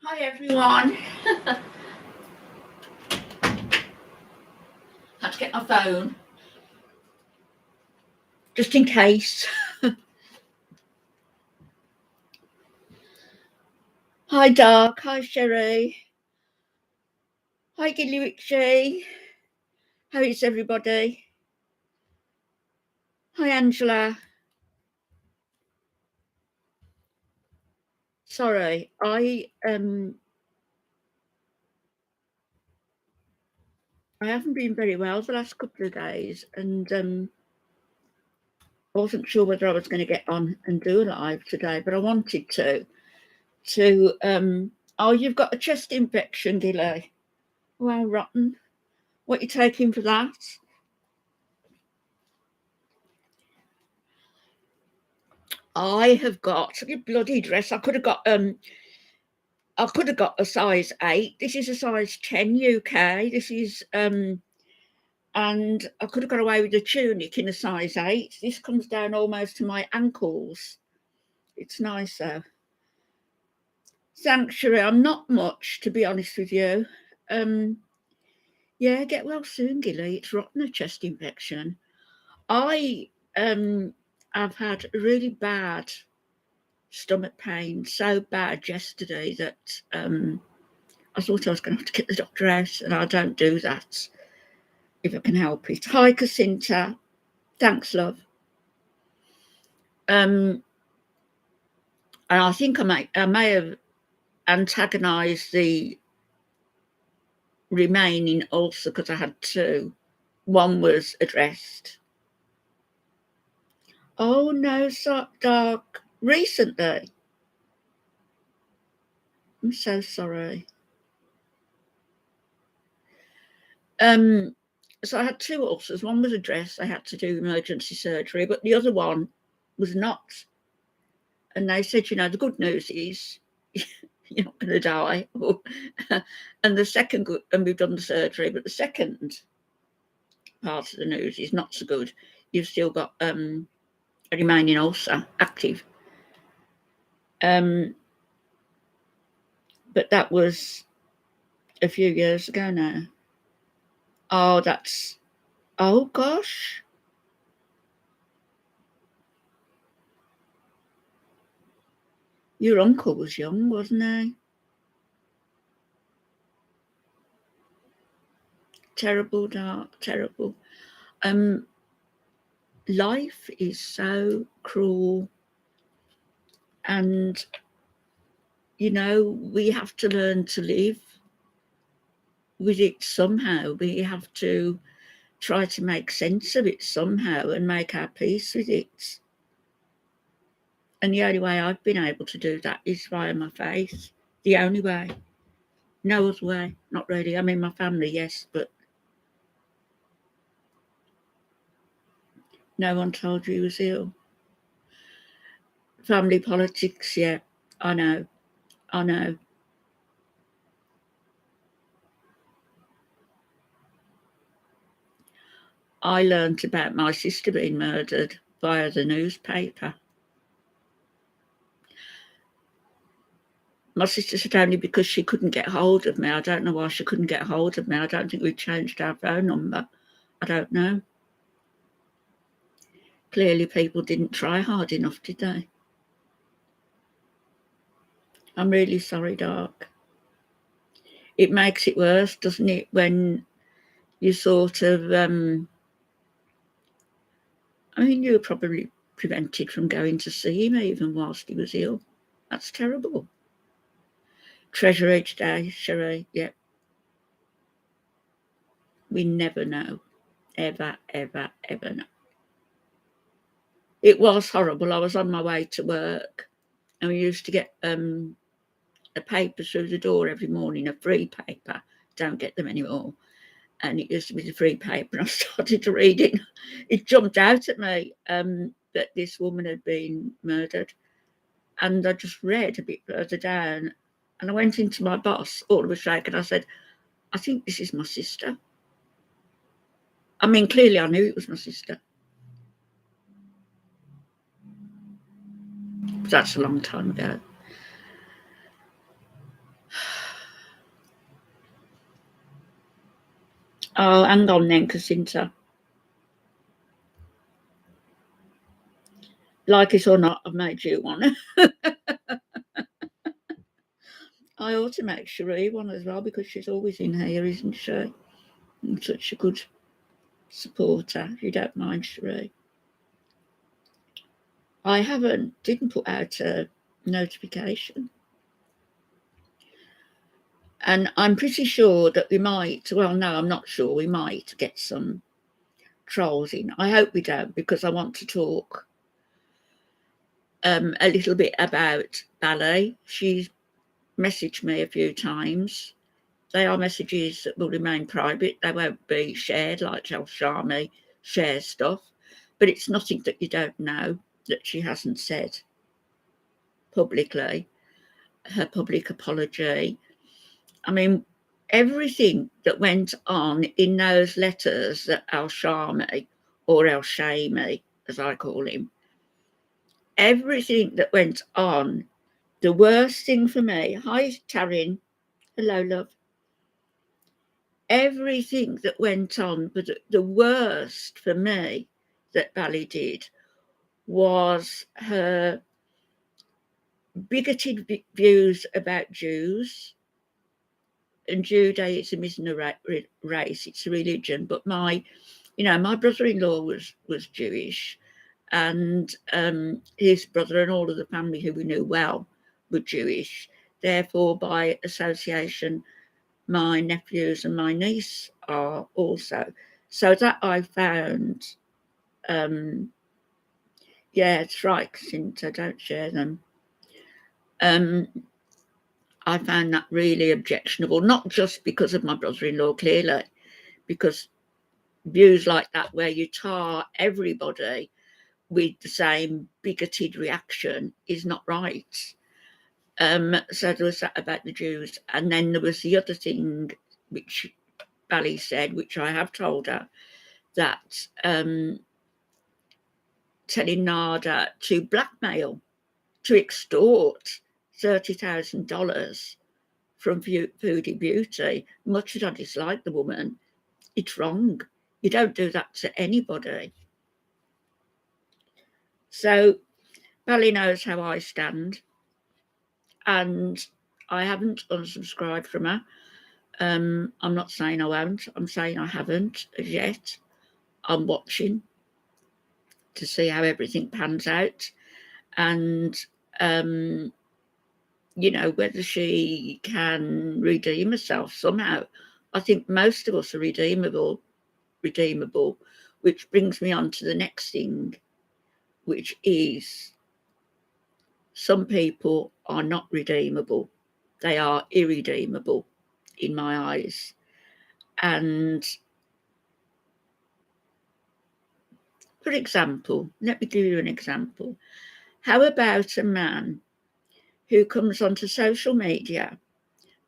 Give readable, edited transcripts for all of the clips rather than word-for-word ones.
Hi everyone. Had to get my phone just in case. Hi Dark. Hi Sherry. Hi Gilly. How is everybody? Hi Angela. Sorry, I haven't been very well the last couple of days, and I wasn't sure whether I was going to get on and do a live today, but I wanted to. Oh, you've got a chest infection, Gilly. Wow, rotten. What are you taking for that? I have got a bloody dress. I could have got a size 8. This is a size 10 UK. This is and I could have got away with a tunic in a size 8. This comes down almost to my ankles. It's nice though. Sanctuary, I'm not much, to be honest with you. Yeah, get well soon, Gilly. It's rotten, a chest infection. I have had really bad stomach pain, so bad yesterday that I thought I was going to have to get the doctor out, and I don't do that if I can help it. Hi, Casinta. Thanks, love. And I think I may have antagonised the remaining ulcer because I had two. One was addressed. Oh no, so Dark. Recently. I'm so sorry. So I had two ulcers. One was addressed. I had to do emergency surgery, but the other one was not. And they said, the good news is you're not going to die. And the second, and we've done the surgery, but the second part of the news is not so good. You've still got a remaining ulcer active. But that was a few years ago now. Oh gosh. Your uncle was young, wasn't he? Terrible, Dark, terrible. Life is so cruel, and we have to learn to live with it somehow. We have to try to make sense of it somehow and make our peace with it. And the only way I've been able to do that is via my faith. The only way. No other way. Not really. I mean, my family, yes, but no one told you he was ill. Family politics, yeah. I know. I learnt about my sister being murdered via the newspaper. My sister said only because she couldn't get hold of me. I don't know why she couldn't get hold of me. I don't think we changed our phone number. I don't know. Clearly people didn't try hard enough, did they? I'm really sorry, Dark. It makes it worse, doesn't it, when you sort of... you were probably prevented from going to see him even whilst he was ill. That's terrible. Treasure each day, Sheree, yeah. We never know. Ever, ever, ever know. It was horrible. I was on my way to work and we used to get a paper through the door every morning, a free paper. Don't get them anymore. And it used to be the free paper, and I started to read it. It jumped out at me that this woman had been murdered. And I just read a bit further down, and I went into my boss, all of a shake, and I said, I think this is my sister. I mean, clearly I knew it was my sister. But that's a long time ago. Oh, hang on then, Casinta. Like it or not, I've made you one. I ought to make Cherie one as well, because she's always in here, isn't she? And such a good supporter, if you don't mind, Cherie. I didn't put out a notification. And I'm pretty sure that we might, well, no, I'm not sure, we might get some trolls in. I hope we don't, because I want to talk a little bit about Bali. She's messaged me a few times. They are messages that will remain private. They won't be shared like ElShamey shares stuff. But it's nothing that you don't know that she hasn't said publicly. Her public apology. I mean, everything that went on in those letters that ElShamey, or ElShamey, as I call him, everything that went on, the worst thing for me, hi Taryn, hello love, everything that went on, but the worst for me that Bali did was her bigoted views about Jews. And Judaism isn't a race, it's a religion. But my brother-in-law was Jewish, and his brother and all of the family who we knew well were Jewish. Therefore, by association, my nephews and my niece are also. So that I found, yeah, it's right, since I don't share them. I found that really objectionable, not just because of my brother-in-law, clearly, because views like that, where you tar everybody with the same bigoted reaction, is not right. So there was that about the Jews. And then there was the other thing which Bali said, which I have told her, that telling Nada to blackmail, to extort $30,000 from Foodie Beauty. Much as I dislike the woman, it's wrong. You don't do that to anybody. So Bali knows how I stand, and I haven't unsubscribed from her. I'm not saying I won't. I'm saying I haven't as yet. I'm watching to see how everything pans out, and whether she can redeem herself somehow. I think most of us are redeemable, which brings me on to the next thing, which is some people are not redeemable. They are irredeemable in my eyes. And for example, let me give you an example. How about a man who comes onto social media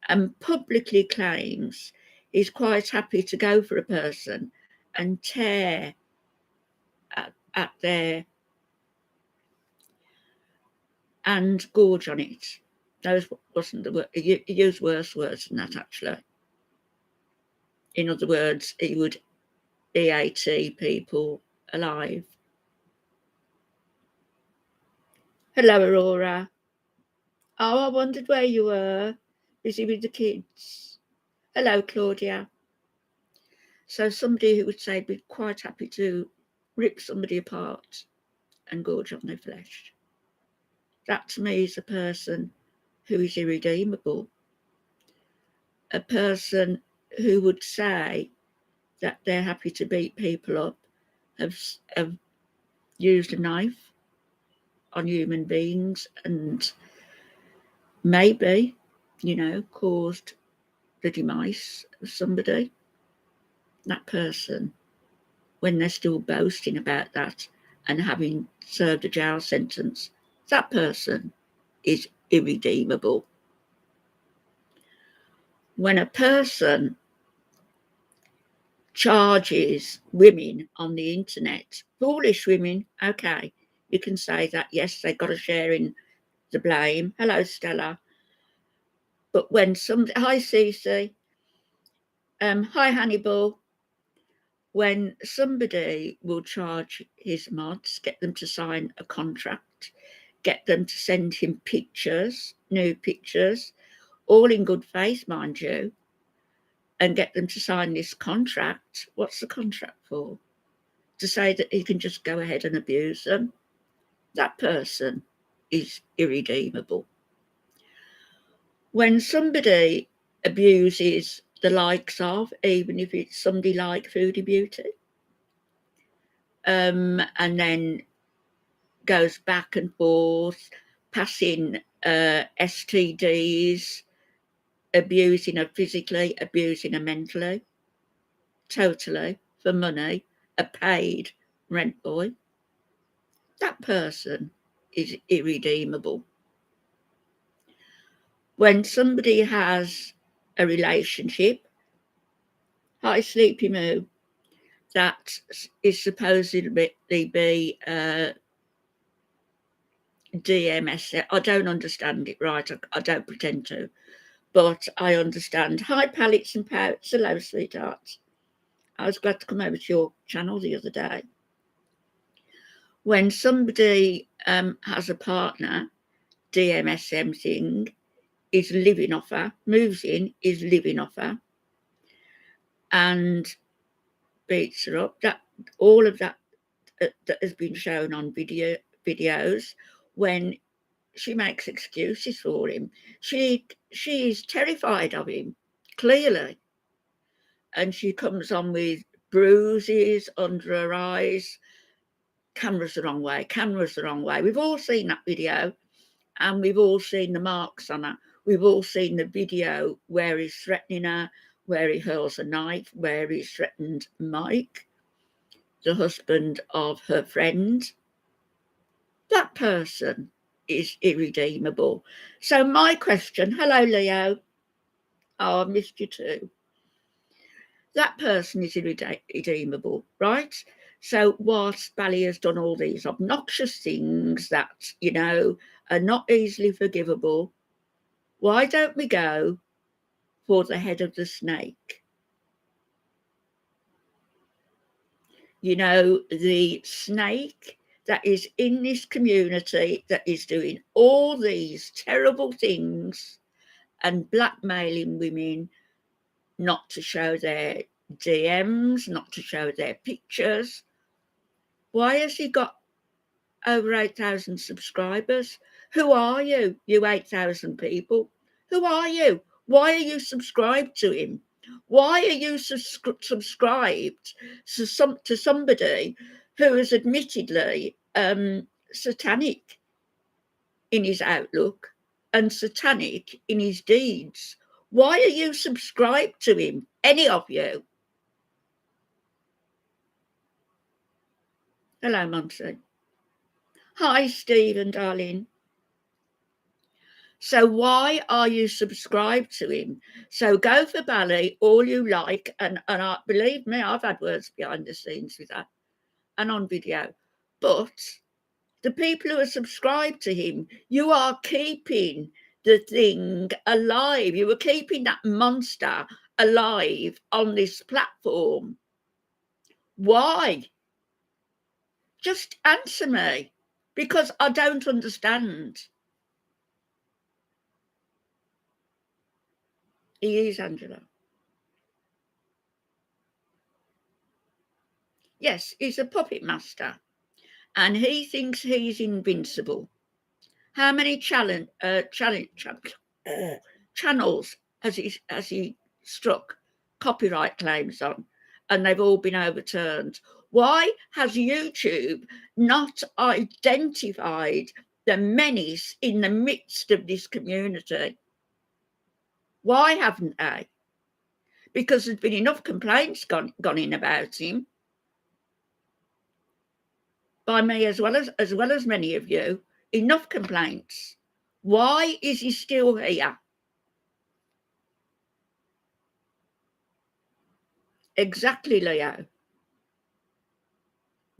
and publicly claims he's quite happy to go for a person and tear at their and gorge on it? Those wasn't the word. He used worse words than that, actually. In other words, he would EAT people alive. Hello, Aurora. Oh, I wondered where you were. Busy with the kids. Hello, Claudia. So somebody who would say be quite happy to rip somebody apart and gorge on their flesh. That to me is a person who is irredeemable. A person who would say that they're happy to beat people up, have used a knife on human beings and maybe, caused the demise of somebody. That person, when they're still boasting about that and having served a jail sentence, that person is irredeemable. When a person charges women on the internet, foolish women, okay, you can say that, yes, they got to share in the blame. Hello, Stella. But when somebody, hi, Cece, hi, Hannibal, when somebody will charge his mods, get them to sign a contract, get them to send him pictures, new pictures, all in good faith, mind you, and get them to sign this contract. What's the contract for? To say that he can just go ahead and abuse them? That person is irredeemable. When somebody abuses the likes of, even if it's somebody like Foodie Beauty, and then goes back and forth, passing STDs, abusing her physically, abusing her mentally, totally, for money, a paid rent boy, that person is irredeemable. When somebody has a relationship, hi Sleepy Moo, that is supposedly be DMS. I don't understand it right. I don't pretend to, but I understand. Hi, Pallets and Pouts. Hello, sweetheart. I was glad to come over to your channel the other day. When somebody has a partner, DMSM thing, is living off her, moves in, is living off her, and beats her up. That all of that that has been shown on videos when she makes excuses for him. She is terrified of him, clearly. And she comes on with bruises under her eyes. Camera's the wrong way, camera's the wrong way. We've all seen that video, and we've all seen the marks on her. We've all seen the video where he's threatening her, where he hurls a knife, where he's threatened Mike, the husband of her friend. That person is irredeemable. So my question, hello Leo, oh, I missed you too. That person is irredeemable, right? So whilst Bali has done all these obnoxious things that, you know, are not easily forgivable, why don't we go for the head of the snake? You know, the snake that is in this community that is doing all these terrible things and blackmailing women not to show their DMs, not to show their pictures. Why has he got over 8,000 subscribers? Who are you, you 8,000 people? Who are you? Why are you subscribed to him? Why are you subscribed to somebody who is admittedly satanic in his outlook and satanic in his deeds? Why are you subscribed to him, any of you? Hello, Monty. Hi, Stephen, darling. So why are you subscribed to him? So go for Bali all you like. And I, believe me, I've had words behind the scenes with that and on video. But the people who are subscribed to him, you are keeping the thing alive. You are keeping that monster alive on this platform. Why? Just answer me, because I don't understand. He is, Angela. Yes, he's a puppet master, and he thinks he's invincible. How many channels has he struck copyright claims on, and they've all been overturned? Why has YouTube not identified the menace in the midst of this community? Why haven't they? Because there's been enough complaints gone in about him by me as well as many of you. Enough complaints. Why is he still here? Exactly, Leo.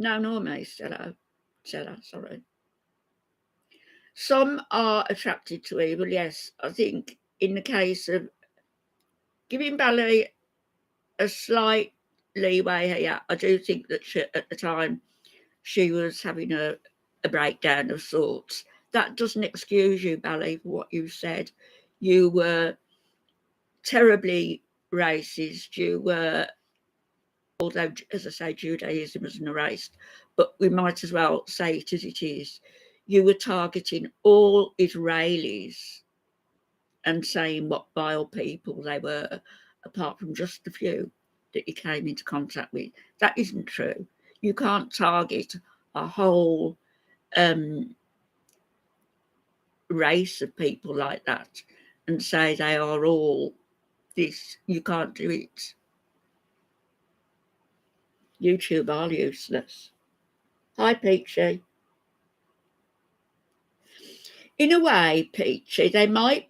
No, nor me, Stella, sorry. Some are attracted to evil, yes. I think in the case of giving Bali a slight leeway here. I do think that at the time she was having a breakdown of sorts. That doesn't excuse you, Bali, for what you said. You were terribly racist. You were, although, as I say, Judaism isn't erased, but we might as well say it as it is. You were targeting all Israelis and saying what vile people they were, apart from just the few that you came into contact with. That isn't true. You can't target a whole race of people like that and say they are all this. You can't do it. YouTube are useless. Hi, Peachy. In a way, Peachy, they might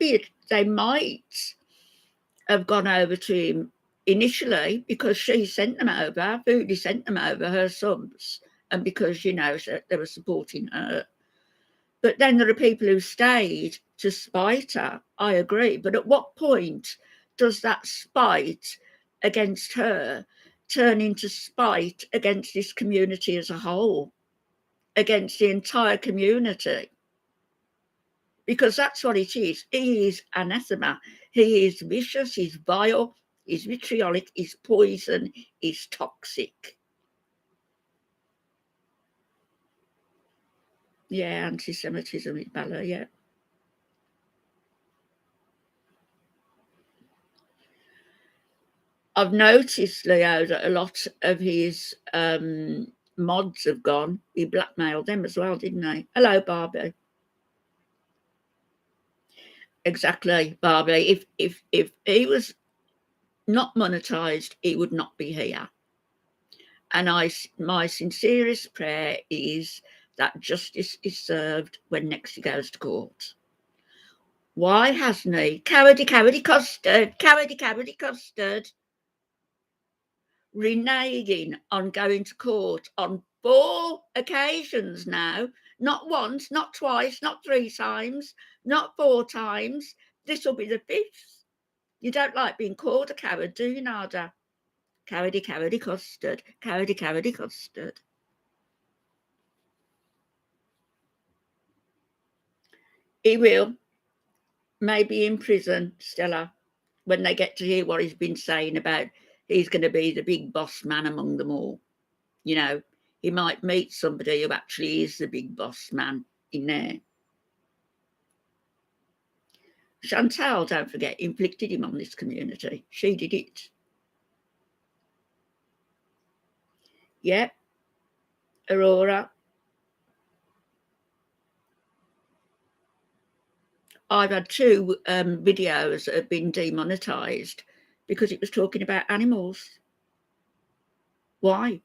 have gone over to him initially because she sent them over, Foodie sent them over, her sons, and because, you know, they were supporting her. But then there are people who stayed to spite her, I agree. But at what point does that spite against her turn into spite against this community as a whole, against the entire community? Because that's what it is. He is anathema. He is vicious, he's vile, he's vitriolic, he's poison, he's toxic. Yeah, anti-Semitism is Bala, yeah. I've noticed, Leo, that a lot of his mods have gone. He blackmailed them as well, didn't he? Hello, Barbie. Exactly, Barbie. If he was not monetized, he would not be here. And my sincerest prayer is that justice is served when next he goes to court. Why hasn't he? Cowardy custard, cowardy custard, reneging on going to court on 4 occasions now. Not once, not twice, not 3 times, not 4 times. This will be the 5th. You don't like being called a coward, do you, Nada? Cowardy custard, cowardy custard. He will. Maybe in prison, Stella, when they get to hear what he's been saying about he's going to be the big boss man among them all. You know, he might meet somebody who actually is the big boss man in there. Chantal, don't forget, inflicted him on this community. She did it. Yep. Aurora. I've had 2 videos that have been demonetised because it was talking about animals. Why?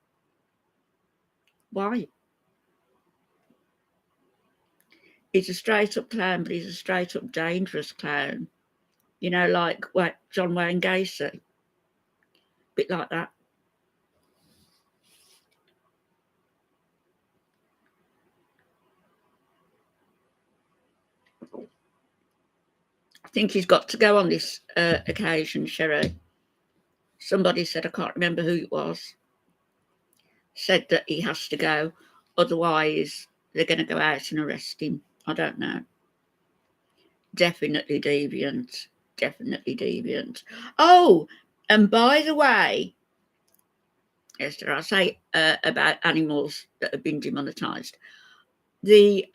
Why? He's a straight-up clown, but he's a straight-up dangerous clown. You know, like John Wayne Gacy. Bit like that. I think he's got to go on this occasion, Sherry. Somebody said, I can't remember who it was, said that he has to go. Otherwise, they're going to go out and arrest him. I don't know. Definitely deviant. Definitely deviant. Oh, and by the way, Esther, I say about animals that have been demonetised. The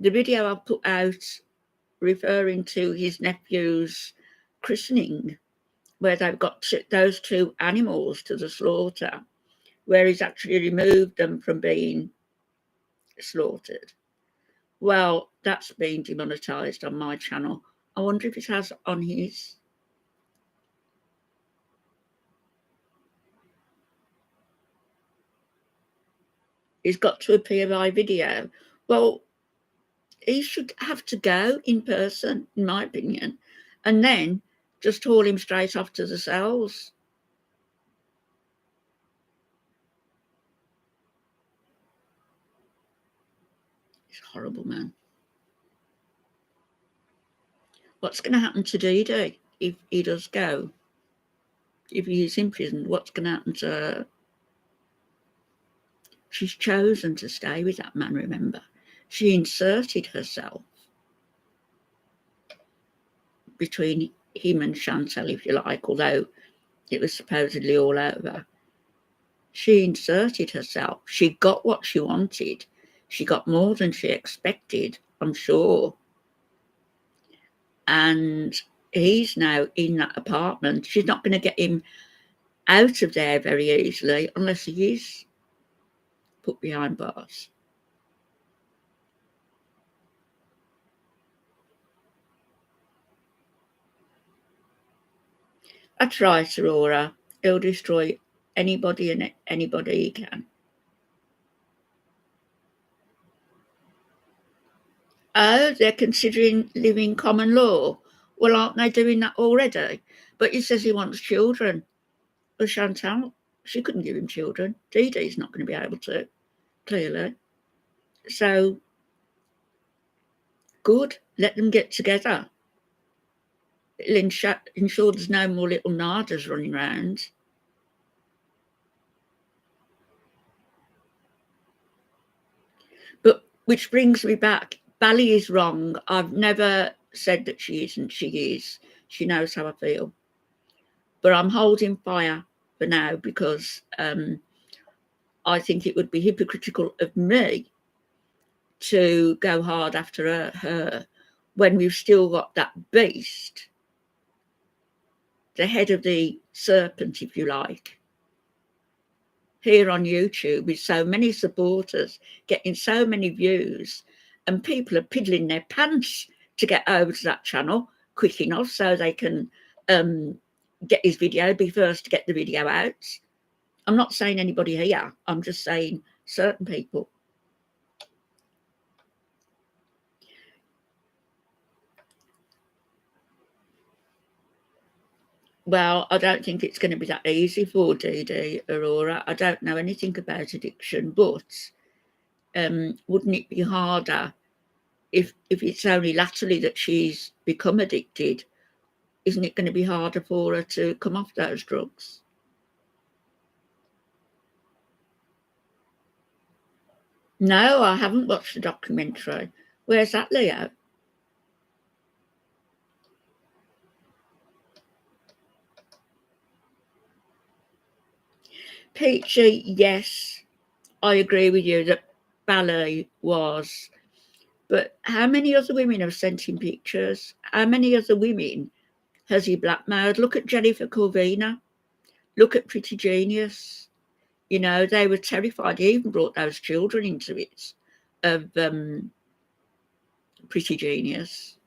video I put out referring to his nephew's christening, where they've got those 2 animals to the slaughter, where he's actually removed them from being slaughtered. Well, that's been demonetised on my channel. I wonder if it has on his. He's got to appear by video. Well, he should have to go in person, in my opinion, and then just haul him straight off to the cells. He's a horrible man. What's going to happen to Dee Dee if he does go? if he's imprisoned, what's going to happen to her? She's chosen to stay with that man, remember. She inserted herself between him and Chantal, if you like, although it was supposedly all over. She inserted herself. She got what she wanted. She got more than she expected, I'm sure. And he's now in that apartment. She's not going to get him out of there very easily unless he is put behind bars. That's right, Aurora. He'll destroy anybody and anybody he can. Oh, they're considering living common law. Well, aren't they doing that already? But he says he wants children. Well, Chantal, she couldn't give him children. Dee Dee's not going to be able to, clearly. So, good. Let them get together. It'll ensure there's no more little nardas running around. But which brings me back. Bali is wrong. I've never said that she isn't. She is. She knows how I feel. But I'm holding fire for now because I think it would be hypocritical of me to go hard after her when we've still got that beast, the head of the serpent, if you like, here on YouTube with so many supporters, getting so many views, and people are piddling their pants to get over to that channel quick enough so they can get his video, be first to get the video out. I'm not saying anybody here. I'm just saying certain people. Well, I don't think it's going to be that easy for Dee Dee, Aurora. I don't know anything about addiction, but wouldn't it be harder if it's only latterly that she's become addicted? Isn't it going to be harder for her to come off those drugs? No, I haven't watched the documentary. Where's that, Leo? Peachy, yes, I agree with you that Bali was. But how many other women have sent him pictures? How many other women has he blackmailed? Look at Jennifer Corvina. Look at Pretty Genius. You know, they were terrified. He even brought those children into it of Pretty Genius.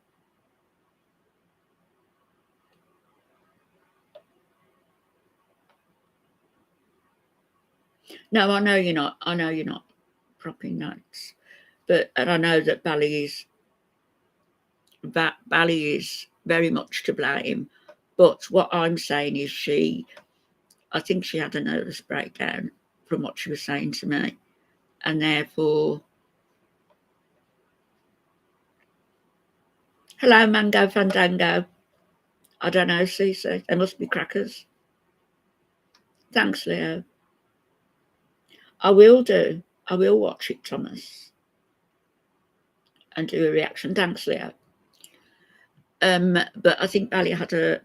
No, I know you're not. I know you're not propping notes. And I know that Bali is very much to blame. But what I'm saying is I think she had a nervous breakdown from what she was saying to me. And therefore, hello, Mango Fandango. I don't know, Cece. They must be crackers. Thanks, Leo. I will do. I will watch it, Thomas, and do a reaction. Thanks, Leo. But I think Bali had a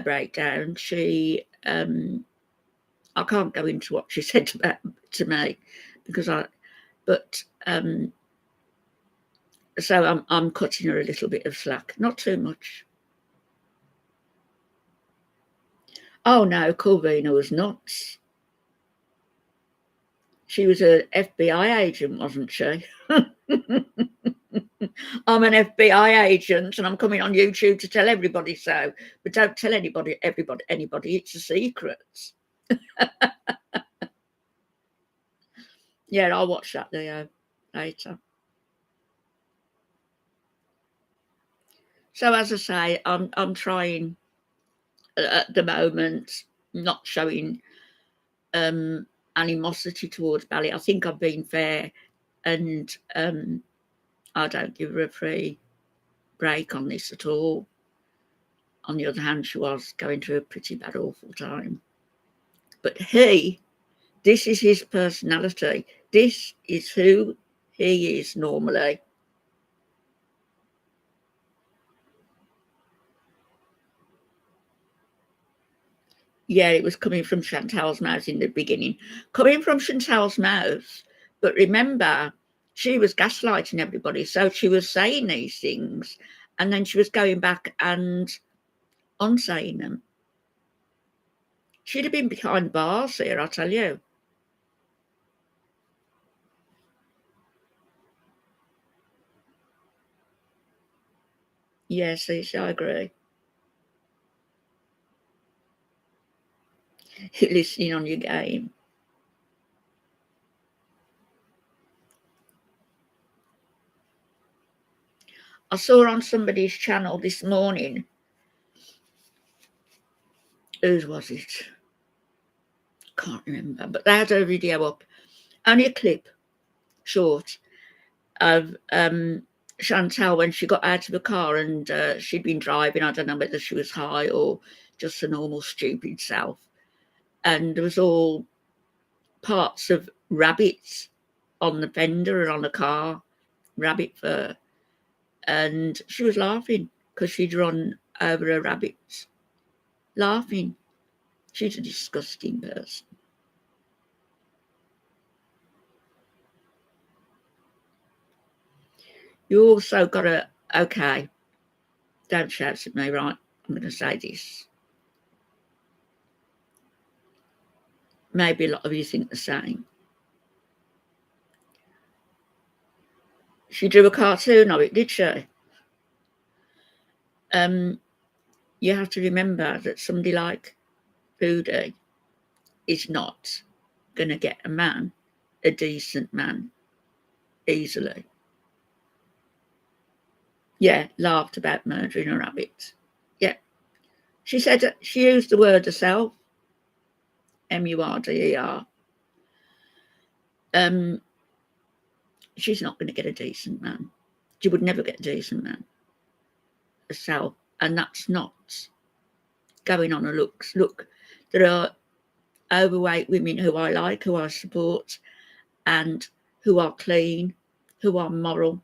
breakdown. She, I can't go into what she said to me because so I'm cutting her a little bit of slack, not too much. Oh no, Corvina was nuts. She was an FBI agent, wasn't she? I'm an FBI agent and I'm coming on YouTube to tell everybody so. But don't tell anybody. It's a secret. Yeah, I'll watch that video later. So as I say, I'm trying at the moment not showing animosity towards Bali. I think I've been fair, and I don't give her a free break on this at all. on the other hand, she was going through a pretty bad, awful time. But this is his personality. This is who he is normally. Yeah, it was coming from Chantal's mouth in the beginning. Coming from Chantal's mouth, but remember, she was gaslighting everybody. So she was saying these things, and then she was going back and unsaying them. She'd have been behind bars here, I tell you. Yes, I agree. You're listening on your game. I saw on somebody's channel this morning, whose was it? Can't remember, but they had a video up, only a clip, short, of Chantal when she got out of the car and she'd been driving. I don't know whether she was high or just a normal stupid self. And there was all parts of rabbits on the fender and on the car, rabbit fur. And she was laughing because she'd run over her rabbits. Laughing. She's a disgusting person. You also got to, okay, don't shout at me, right? I'm going to say this. Maybe a lot of you think the same. She drew a cartoon of it, did she? You have to remember that somebody like Foodie is not going to get a decent man, easily. Yeah, laughed about murdering a rabbit. Yeah. She said she used the word herself, M-U-R-D-E-R. She's not going to get a decent man. She would never get a decent man herself. And that's not going on her looks. Look, there are overweight women who I like, who I support, and who are clean, who are moral,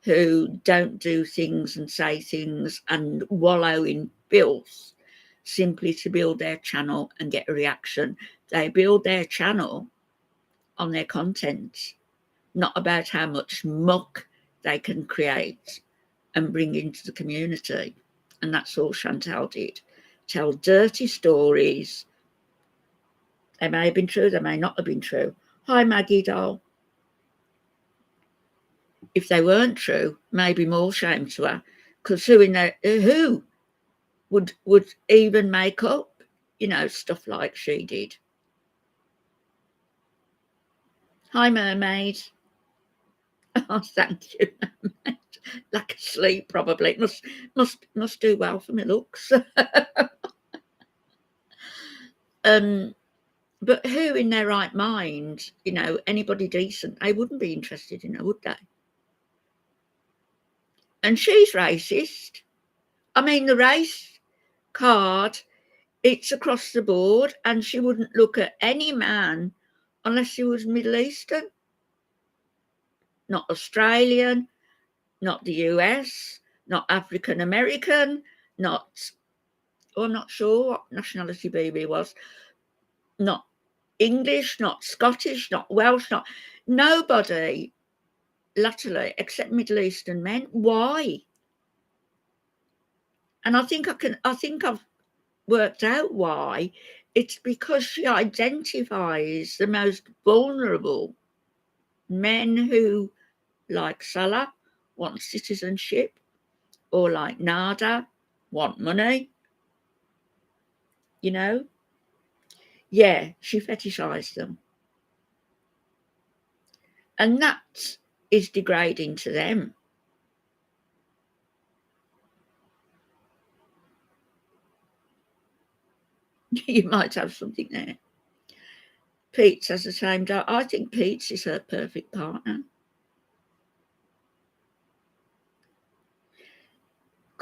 who don't do things and say things and wallow in filth simply to build their channel and get a reaction. They build their channel on their content, not about how much muck they can create and bring into the community. And that's all Chantal did. Tell dirty stories. They may have been true, they may not have been true. Hi, Maggie doll. If they weren't true, maybe more shame to her, because who would even make up, stuff like she did. Hi, mermaid. Oh, thank you, mermaid. Like asleep, probably. Must do well for my looks. But who in their right mind, anybody decent, they wouldn't be interested in her, would they? And she's racist. I mean, the race card, it's across the board, and she wouldn't look at any man unless he was Middle Eastern, not Australian, not the US, not African American, I'm not sure what nationality baby was, not English, not Scottish, not Welsh, not nobody latterly except Middle Eastern men. Why? And I think I've worked out why. It's because she identifies the most vulnerable men who, like Salah, want citizenship, or like Nada, want money. Yeah, she fetishized them. And that is degrading to them. You might have something there. Pete has the same. I think Pete's is her perfect partner.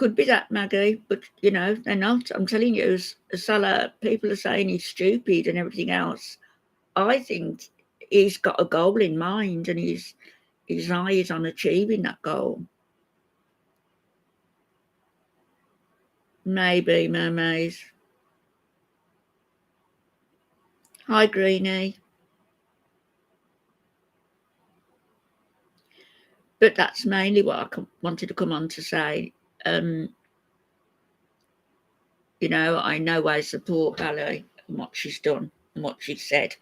Could be that, Maggie, but you know, they're not. I'm telling you, Salah, people are saying he's stupid and everything else. I think he's got a goal in mind and his eye is on achieving that goal. Maybe, mermaids. Hi, Greenie. But that's mainly what I wanted to come on to say. You know, I know I support Bali and what she's done and what she said.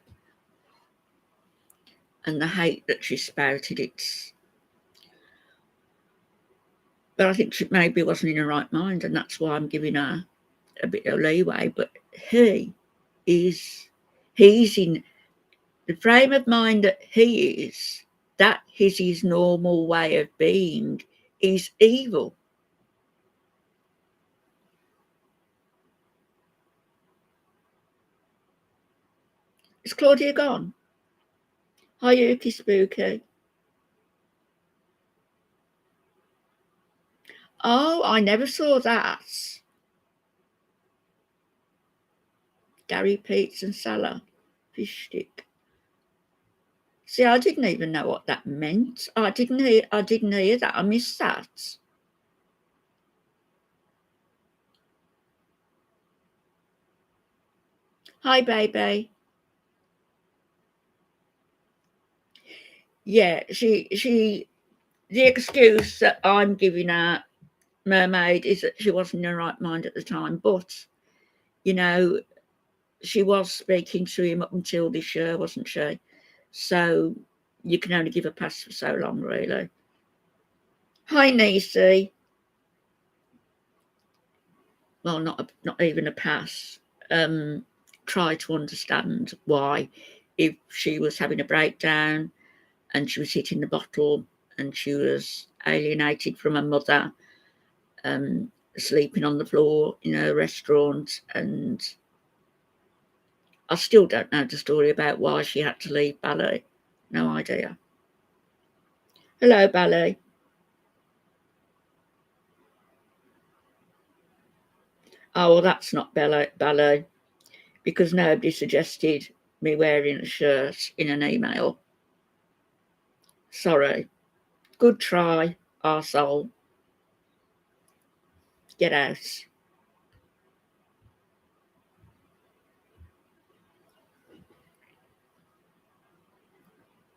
And the hate that she spouted, but I think she maybe wasn't in her right mind, and that's why I'm giving her a bit of leeway. But he's in the frame of mind that he is. That is his normal way of being. He's evil. Is Claudia gone? Hi, Yuki Spooky. Oh, I never saw that. Gary Pete's and Salah fish stick. See, I didn't even know what that meant. I didn't hear that. I missed that. Hi, baby. Yeah, the excuse that I'm giving her, mermaid, is that she wasn't in her right mind at the time. But, you know, she was speaking to him up until this year, wasn't she? So you can only give a pass for so long, really. Hi, Nisi. Well, not even a pass. Try to understand why, if she was having a breakdown and she was hitting the bottle and she was alienated from her mother, sleeping on the floor in a restaurant, and I still don't know the story about why she had to leave Bali. No idea. Hello, Bali. Oh, well, that's not ballet, because nobody suggested me wearing a shirt in an email. Sorry. Good try, arsehole. Get out.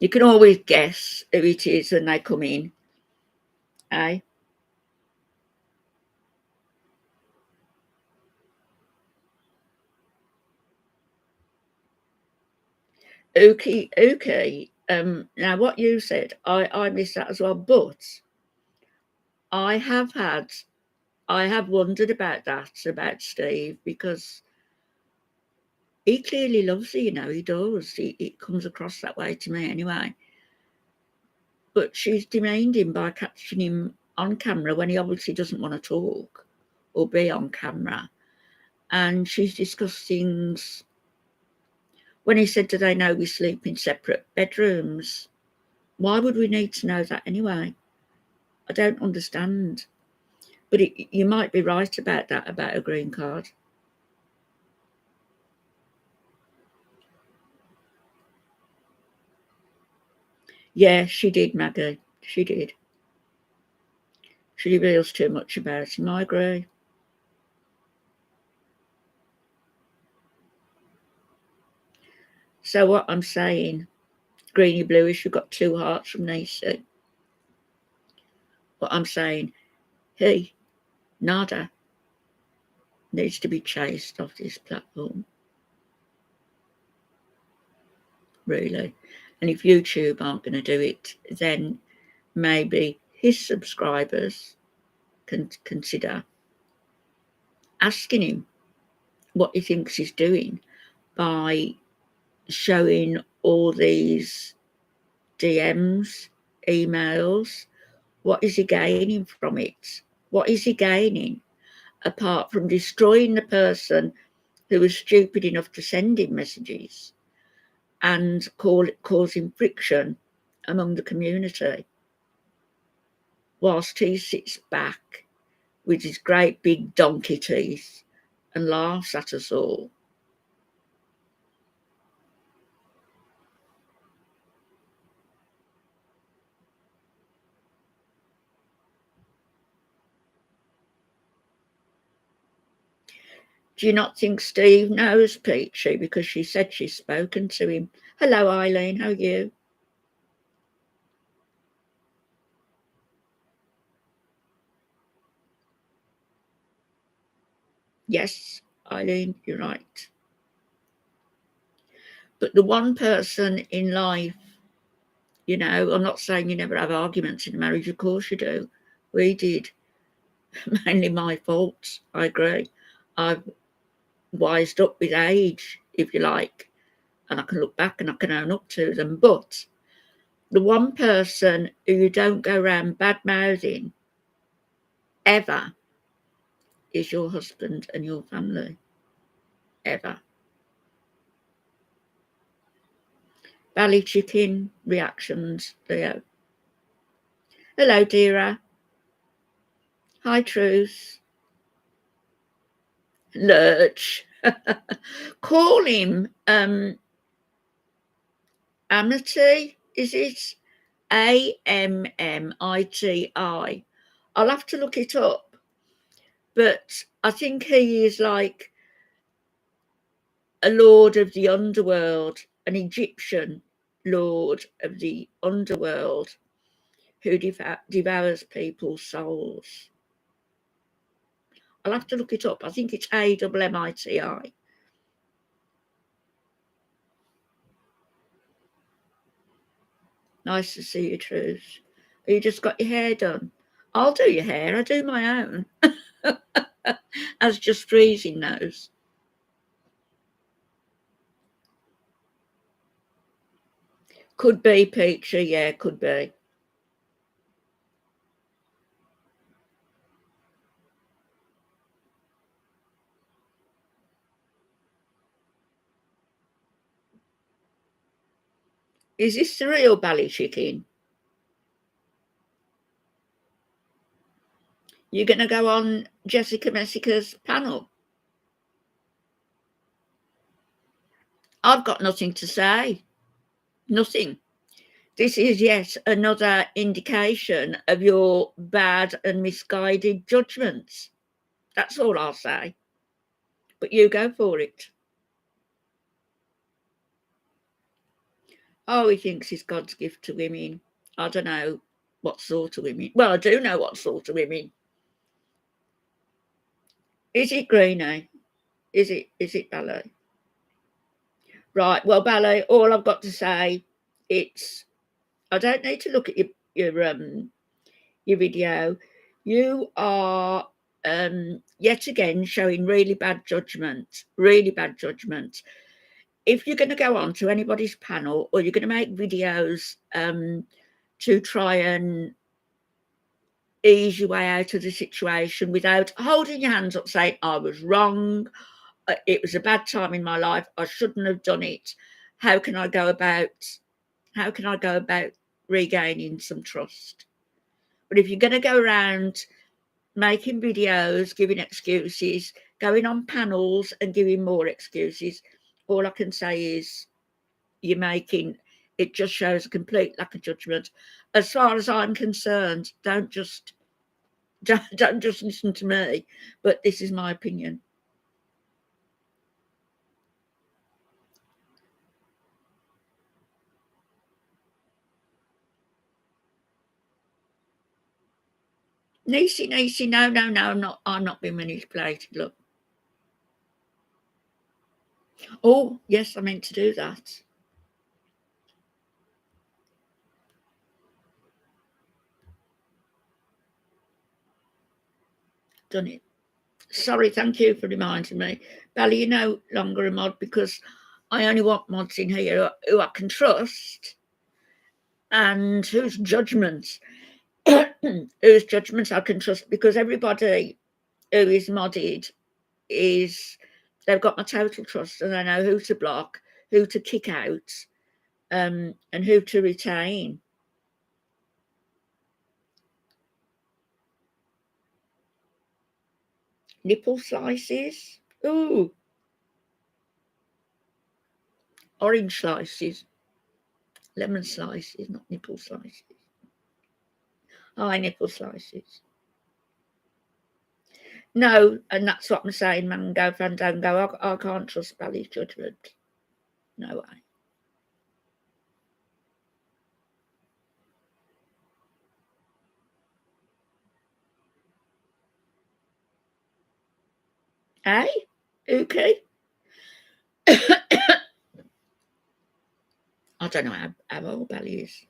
You can always guess who it is when they come in, eh? Okay. Now, what you said, I missed that as well, but I have wondered about that, about Steve, because he clearly loves her, you know, he does. It comes across that way to me anyway. But she's demeaned him by catching him on camera when he obviously doesn't want to talk or be on camera. And she's discussed things when he said, do they know we sleep in separate bedrooms? Why would we need to know that anyway? I don't understand. But you might be right about that, about a green card. Yeah, she did, Maggie. She did. She reveals too much about him, I agree. So what I'm saying, greeny bluish, you've got two hearts from Nisi. What I'm saying, he, Nada, needs to be chased off this platform. Really. And if YouTube aren't going to do it, then maybe his subscribers can consider asking him what he thinks he's doing by showing all these DMs, emails. What is he gaining from it? What is he gaining apart from destroying the person who was stupid enough to send him messages and causing friction among the community, whilst he sits back with his great big donkey teeth and laughs at us all. Do you not think Steve knows Peachy? Because she said she's spoken to him. Hello, Eileen. How are you? Yes, Eileen, you're right. But the one person in life, you know, I'm not saying you never have arguments in a marriage. Of course you do. We did. Mainly my fault. I agree. I've wised up with age, if you like, and I can look back and I can own up to them. But the one person who you don't go around bad mouthing ever is your husband and your family. Ever. Bali chicken reactions, Leo. Hello, Dira. Hi, Truth. Lurch. Call him Amity. Is it Ammiti? I'll have to look it up. But I think he is like a lord of the underworld, an Egyptian lord of the underworld who devours people's souls. I'll have to look it up. I think it's Ammiti. Nice to see you, Truth. You just got your hair done. I'll do your hair. I do my own. As just freezing knows. Could be, Peachy. Yeah, could be. Is this the real Bali chicken? You're going to go on Jessica Messica's panel? I've got nothing to say. Nothing. This is yet another indication of your bad and misguided judgments. That's all I'll say. But you go for it. Oh, he thinks he's God's gift to women. I don't know what sort of women. Well, I do know what sort of women. Is it Greenie? Is it Ballet? Right. Well, Ballet, all I've got to say, it's I don't need to look at your video. You are yet again showing really bad judgment. Really bad judgment. If you're going to go on to anybody's panel or you're going to make videos to try and ease your way out of the situation without holding your hands up saying, I was wrong, it was a bad time in my life, I shouldn't have done it. How can I go about regaining some trust? But if you're going to go around making videos, giving excuses, going on panels and giving more excuses, all I can say is it just shows a complete lack of judgment. As far as I'm concerned, don't just listen to me, but this is my opinion. Nisi, no, I'm not being manipulated, look. Oh, yes, I meant to do that. Done it. Sorry, thank you for reminding me. Bally, you're no longer a mod because I only want mods in here who I can trust and whose judgments I can trust, because everybody who is modded they've got my total trust and they know who to block, who to kick out, and who to retain. Nipple slices. Ooh. Orange slices. Lemon slices, not nipple slices. High nipple slices. No, and that's what I'm saying, Mango Fandango. I can't trust Bali's judgment. No way. Eh? Okay. I don't know how old Bali is.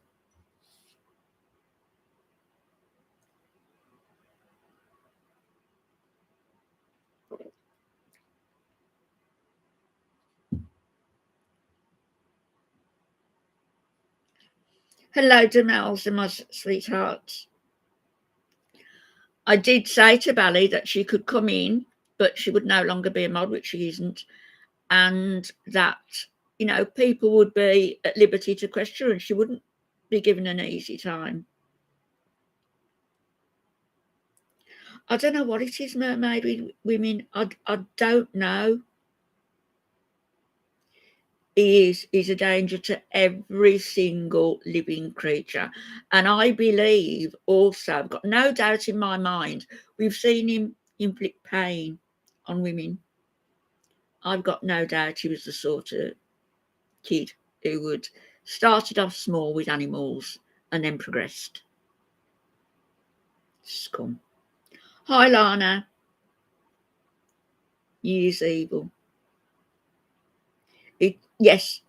Hello, Demels and my sweethearts. I did say to Bali that she could come in, but she would no longer be a mod, which she isn't, and that, you know, people would be at liberty to question her and she wouldn't be given an easy time. I don't know what it is, mermaid with women. I don't know. He's a danger to every single living creature. And I believe also, I've got no doubt in my mind, we've seen him inflict pain on women. I've got no doubt he was the sort of kid who would started off small with animals and then progressed. Scum. Hi, Lana. Use evil. Yes,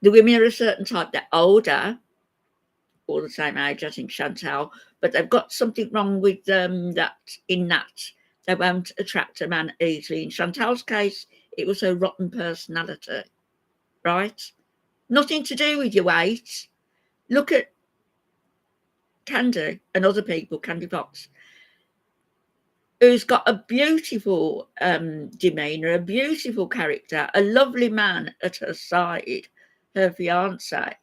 the women are a certain type. They're older, all the same age, I think, Chantal, but they've got something wrong with them that they won't attract a man easily. In Chantal's case, it was her rotten personality, right? Nothing to do with your weight. Look at Candy and other people, Candy Fox, who's got a beautiful demeanour, a beautiful character, a lovely man at her side, her fiance.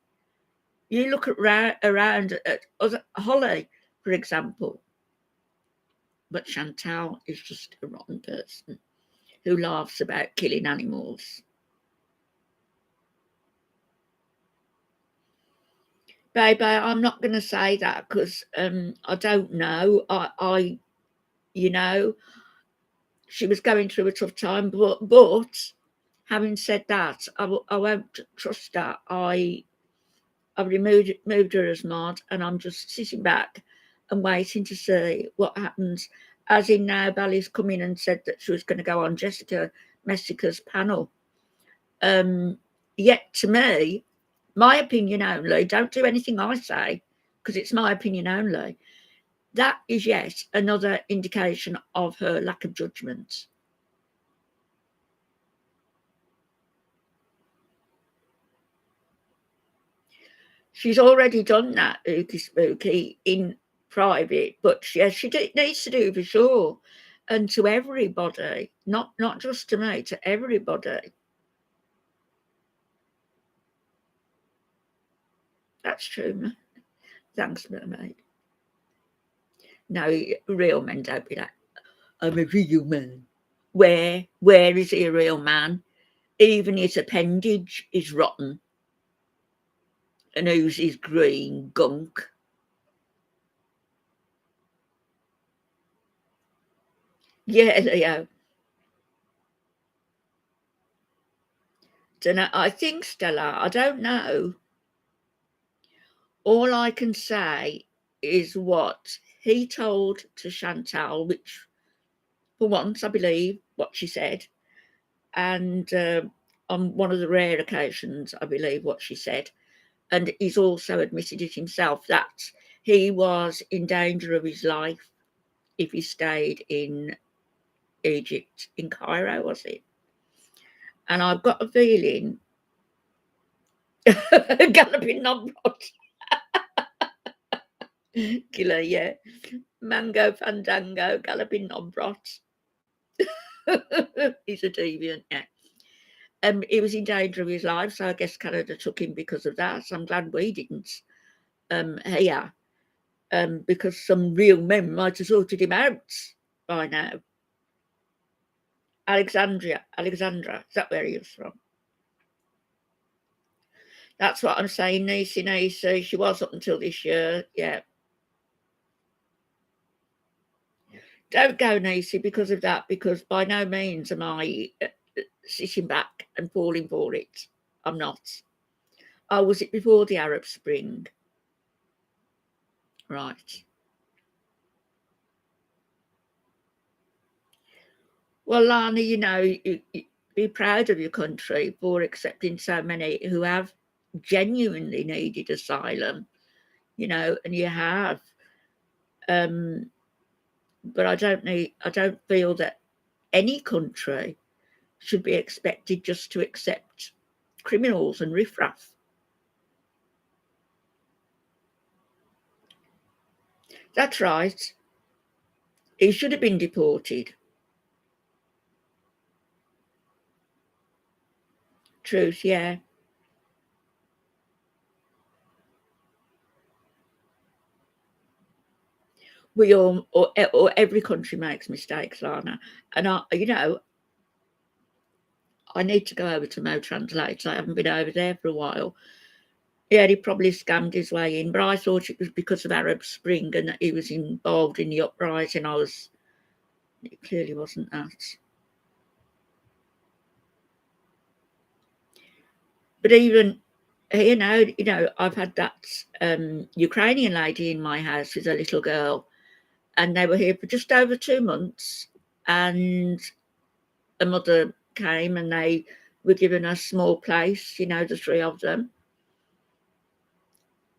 You look around at Holly, for example, but Chantal is just a rotten person who laughs about killing animals. Baby, I'm not going to say that because I don't know. I, you know, she was going through a tough time, but having said that, I won't trust her. I've moved her as mod, and I'm just sitting back and waiting to see what happens. As in now, Bally's come in and said that she was going to go on Jessica Messica's panel. Yet to me, my opinion only, don't do anything I say, because it's my opinion only. That is yet another indication of her lack of judgment. She's already done that, Ookie Spooky, in private, but yes, she needs to do for sure. And to everybody, not just to me, to everybody. That's true. Thanks, mermaid. No, real men don't be like, I'm a real man. Where is he a real man? Even his appendage is rotten and oozes green gunk. Yeah, Leo. Don't know. I think Stella, I don't know. All I can say is what he told to Chantal, which for once I believe what she said, and on one of the rare occasions I believe what she said, and he's also admitted it himself that he was in danger of his life if he stayed in Egypt, in Cairo, was it? And I've got a feeling galloping non-rot. Killer, yeah. Mango Fandango, galloping non-rot. He's a deviant, yeah. He was in danger of his life, so I guess Canada took him because of that. So I'm glad we didn't here, because some real men might have sorted him out by now. Alexandra, is that where he was from? That's what I'm saying, Nisi. She was up until this year, yeah. Don't go, Nisi, because of that, because by no means am I sitting back and falling for it. I'm not. Oh, was it before the Arab Spring? Right. Well, Lana, you be proud of your country for accepting so many who have genuinely needed asylum, and you have. But I don't feel that any country should be expected just to accept criminals and riffraff. That's right. He should have been deported. Truth, yeah. We all, or every country makes mistakes, Lana. And I need to go over to Mo Translate. I haven't been over there for a while. Yeah, he probably scammed his way in, but I thought it was because of Arab Spring and that he was involved in the uprising. It clearly wasn't that. But even I've had that Ukrainian lady in my house with a little girl, and they were here for just over 2 months, and a mother came and they were given a small place, the three of them,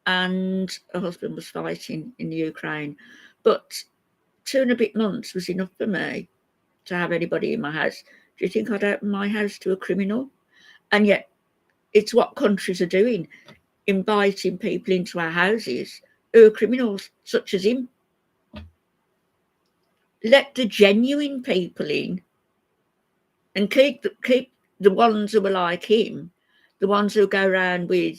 and her husband was fighting in the Ukraine. But 2.5 months was enough for me to have anybody in my house. Do you think I'd open my house to a criminal? And yet it's what countries are doing, inviting people into our houses who are criminals, such as him. Let the genuine people in and keep the ones who are like him, the ones who go around with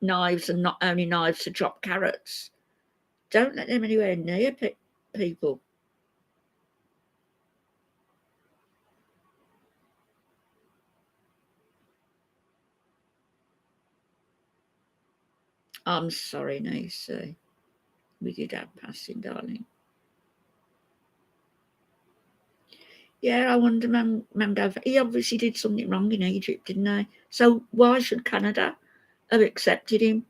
knives, and not only knives to chop carrots. Don't let them anywhere near people. I'm sorry, Nisi. We did have passing, darling. Yeah, I wonder, Mamdov, he obviously did something wrong in Egypt, didn't he? So why should Canada have accepted him?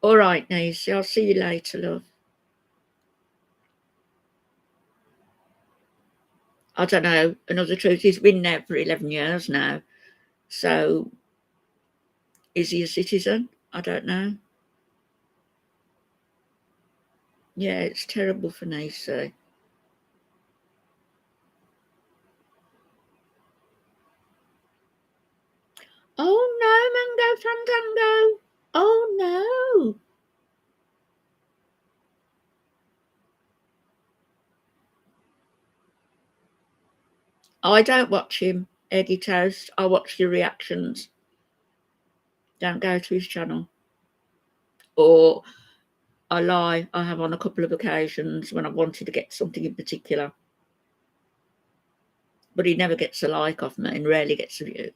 All right, Nisi, I'll see you later, love. I don't know. Another truth, he's been there for 11 years now. So is he a citizen? I don't know. Yeah, it's terrible for Nisi. Oh no, Mango Fandango. Oh no. I don't watch him, Eggy Toast. I watch the reactions. Don't go to his channel. Or I lie. I have on a couple of occasions when I wanted to get something in particular. But he never gets a like off me and rarely gets a view.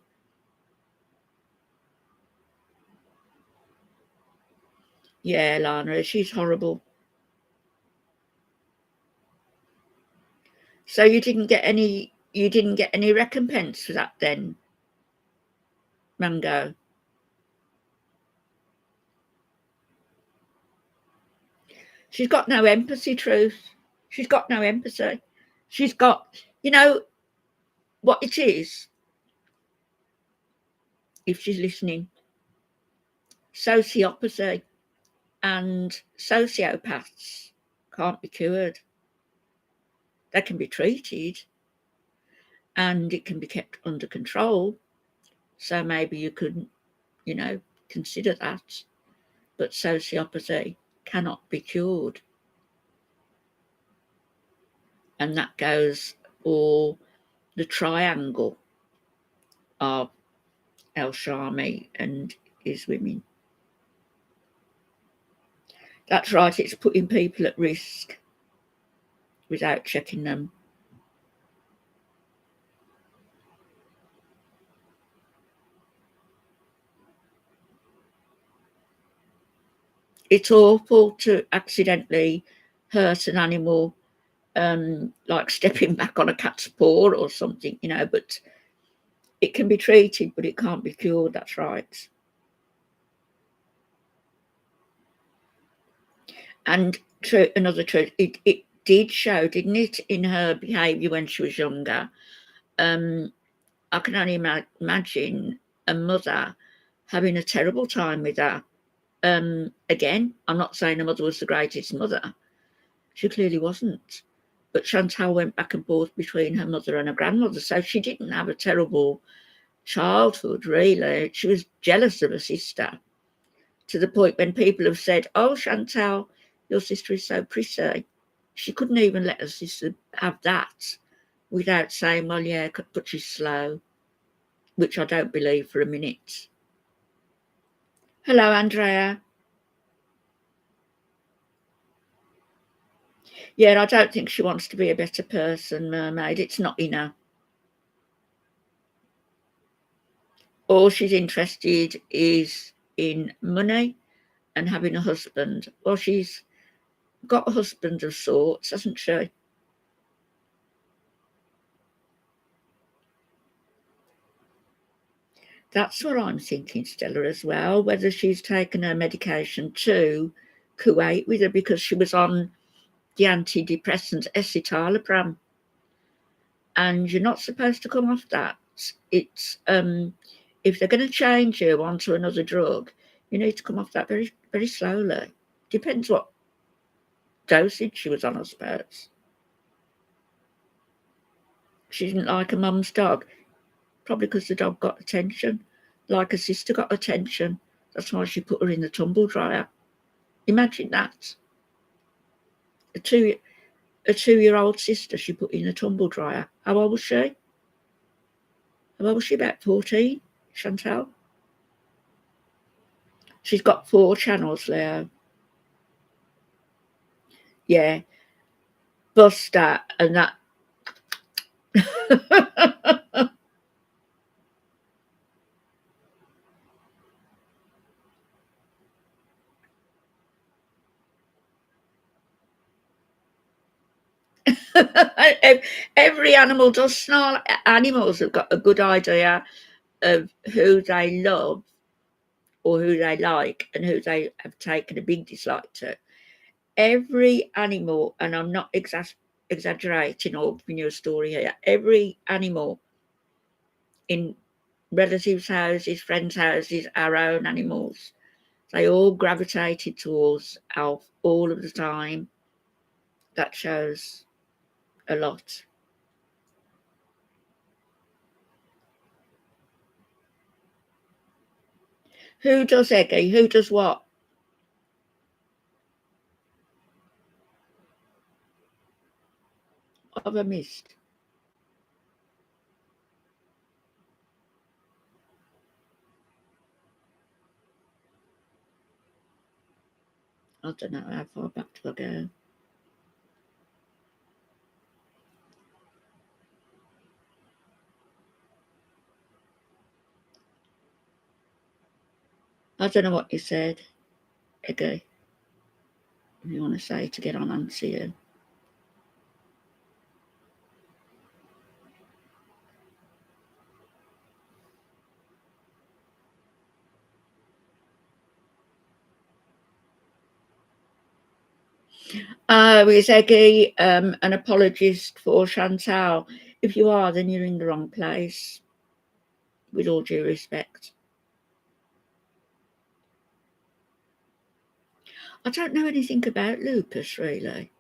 Yeah, Lana, she's horrible. So you didn't get any recompense for that then, Mango? She's got no empathy, Truth. She's got no empathy. She's got, what it is, if she's listening, sociopathy and sociopaths can't be cured. They can be treated and it can be kept under control. So maybe you could, consider that. But sociopathy cannot be cured. And that goes for the triangle of ElShamey and his women. That's right, it's putting people at risk without checking them. It's awful to accidentally hurt an animal, like stepping back on a cat's paw or something, you know, but it can be treated, but it can't be cured, that's right. And another truth, it did show, didn't it, in her behaviour when she was younger. I can only imagine a mother having a terrible time with her. Again, I'm not saying her mother was the greatest mother. She clearly wasn't. But Chantal went back and forth between her mother and her grandmother, so she didn't have a terrible childhood, really. She was jealous of her sister, to the point when people have said, "Oh, Chantal, your sister is so pretty." She couldn't even let her sister have that without saying, "Well, yeah, but she's slow," which I don't believe for a minute. Hello, Andrea. Yeah, I don't think she wants to be a better person, Mermaid. It's not in her. All she's interested is in money and having a husband. Well, she's got a husband of sorts, hasn't she? That's what I'm thinking, Stella, as well, whether she's taken her medication to Kuwait with her because she was on the antidepressant escitalopram, and you're not supposed to come off that. It's if they're going to change you onto another drug, you need to come off that very, very slowly. Depends what dosage she was on, I suppose. She didn't like her mum's dog, probably because the dog got attention, like her sister got attention. That's why she put her in the tumble dryer. Imagine that. A two a 2-year-old sister she put in a tumble dryer. How old was she? How old was she? About 14, Chantal? She's got 4 channels, Leo. Yeah. Bust that and that. Every animal does snarl. Animals have got a good idea of who they love or who they like and who they have taken a big dislike to. Every animal, and I'm not exaggerating or giving you a story here, every animal in relatives' houses, friends' houses, our own animals, they all gravitated towards Alf all of the time. That shows a lot. Who does Eggy? Who does what? What have I missed? I don't know how far back do I go. I don't know what you said, Eggy. If you want to say to get on and see you. Is Eggy an apologist for Chantal? If you are, then you're in the wrong place, with all due respect. I don't know anything about lupus, really.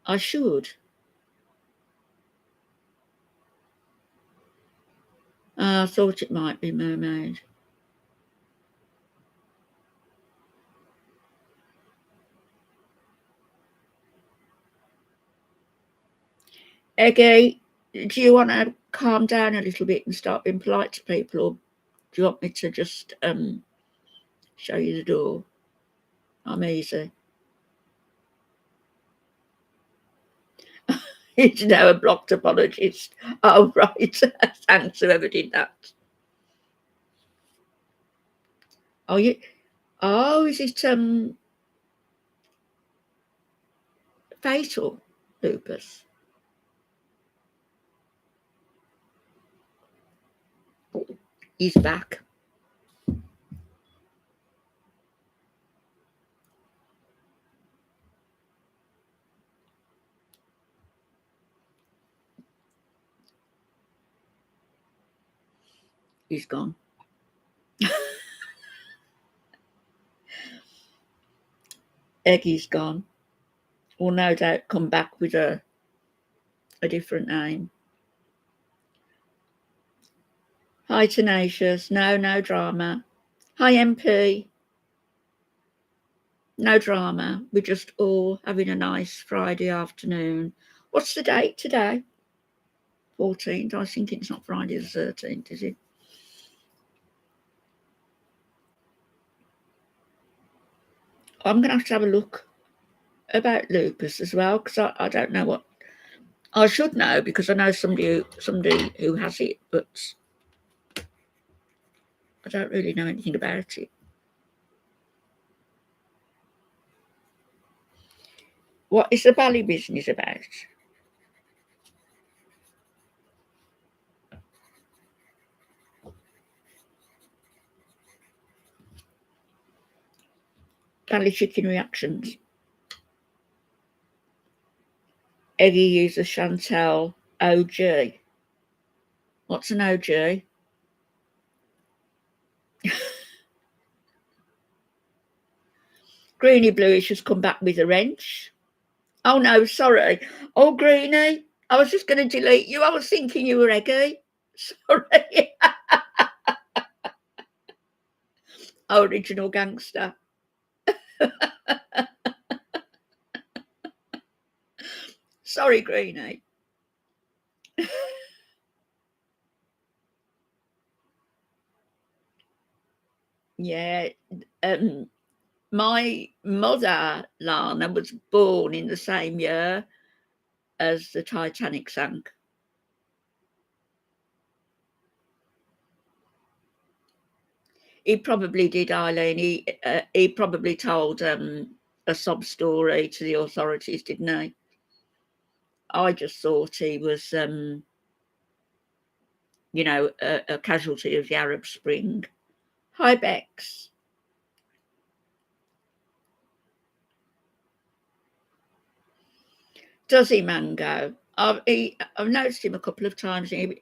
I should. I thought it might be Mermaid. Eggy, do you want to calm down a little bit and start being polite to people, or do you want me to just show you the door? I'm easy. He's now a blocked apologist. Oh, right. Thanks, whoever did that. Oh, you. Oh, is it fatal lupus? He's back. He's gone. Eggy's gone. Will no doubt come back with a different name. Hi, Tenacious. No drama. Hi, MP. No drama. We're just all having a nice Friday afternoon. What's the date today? 14th. I was thinking it's not Friday the 13th, is it? I'm going to have a look about lupus as well, because I don't know what. I should know because I know somebody who has it, but I don't really know anything about it. What is the Bali business about? Bali chicken reactions. Eggy user Chantel OG. What's an OG? Greeny Bluish has come back with a wrench. Oh no, sorry. Oh, Greeny, I was just going to delete you. I was thinking you were Eggy. Sorry. Original gangster. Sorry, Greeny. Yeah. My mother, Lana, was born in the same year as the Titanic sank. He probably did, Eileen. He probably told a sob story to the authorities, didn't he? I just thought he was, a casualty of the Arab Spring. Hi, Bex. Does he, Mango? I've noticed him a couple of times. He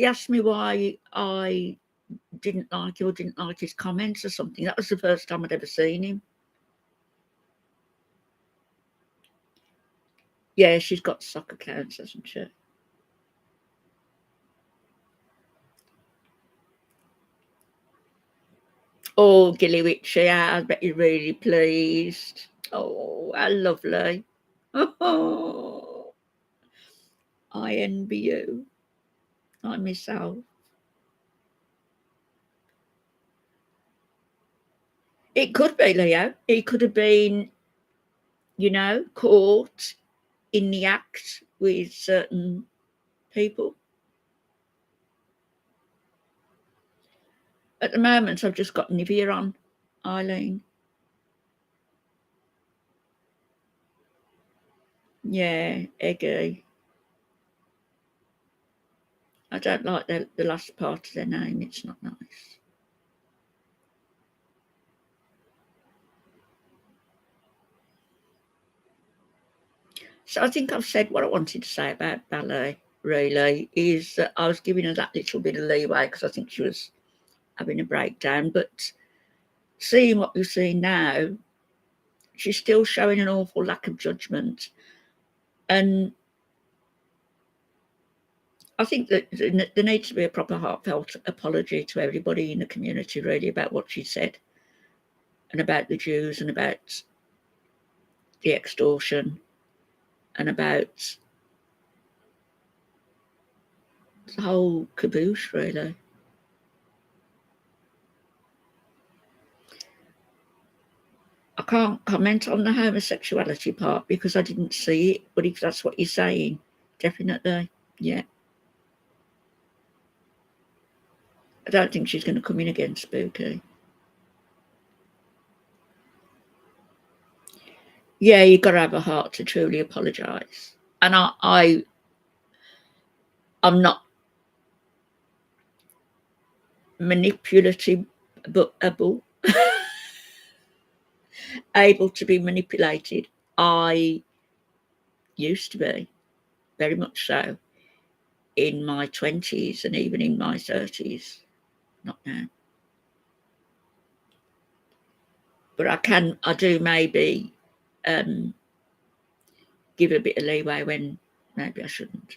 asked me why I didn't like his comments or something. That was the first time I'd ever seen him. Yeah, she's got soccer accounts, hasn't she? Oh, Gilly Witchy, I bet you're really pleased. Oh, how lovely. Oh, I envy you. I myself. It could be, Leo. He could have been, caught in the act with certain people. At the moment, I've just got Nivea on, Eileen. Yeah, Eggy. I don't like the last part of their name. It's not nice. So I think I've said what I wanted to say about ballet, really, is that I was giving her that little bit of leeway because I think she was having a breakdown. But seeing what we've seen now, she's still showing an awful lack of judgment. And I think that there needs to be a proper heartfelt apology to everybody in the community, really, about what she said and about the Jews and about the extortion and about the whole caboose, really. I can't comment on the homosexuality part because I didn't see it, but if that's what you're saying, definitely, yeah. I don't think she's going to come in again, Spooky. Yeah, you've got to have a heart to truly apologise. And I'm not manipulative, but able to be manipulated. I used to be, very much so, in my 20s and even in my 30s. Not now. But I do maybe give a bit of leeway when maybe I shouldn't.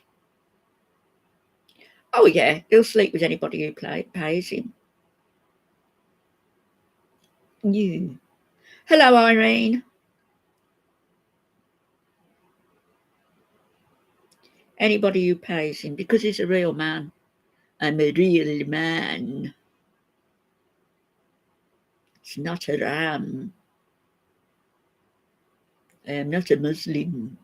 Oh, yeah, he'll sleep with anybody who pays him. You. Hello, Irene. Anybody who pays him, because he's a real man. I'm a real man. It's not a ram. I am not a Muslim.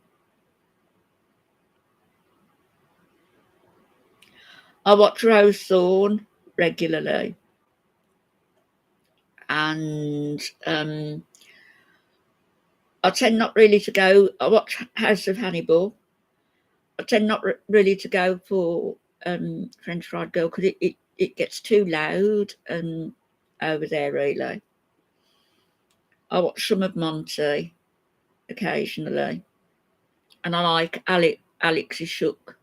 I watch Rose Thorne regularly. And I tend not really to go. I watch House of Hannibal. I tend not really to go for French Fried Girl because it gets too loud and over there, really. I watch some of Monty occasionally. And I like Alex is Shook.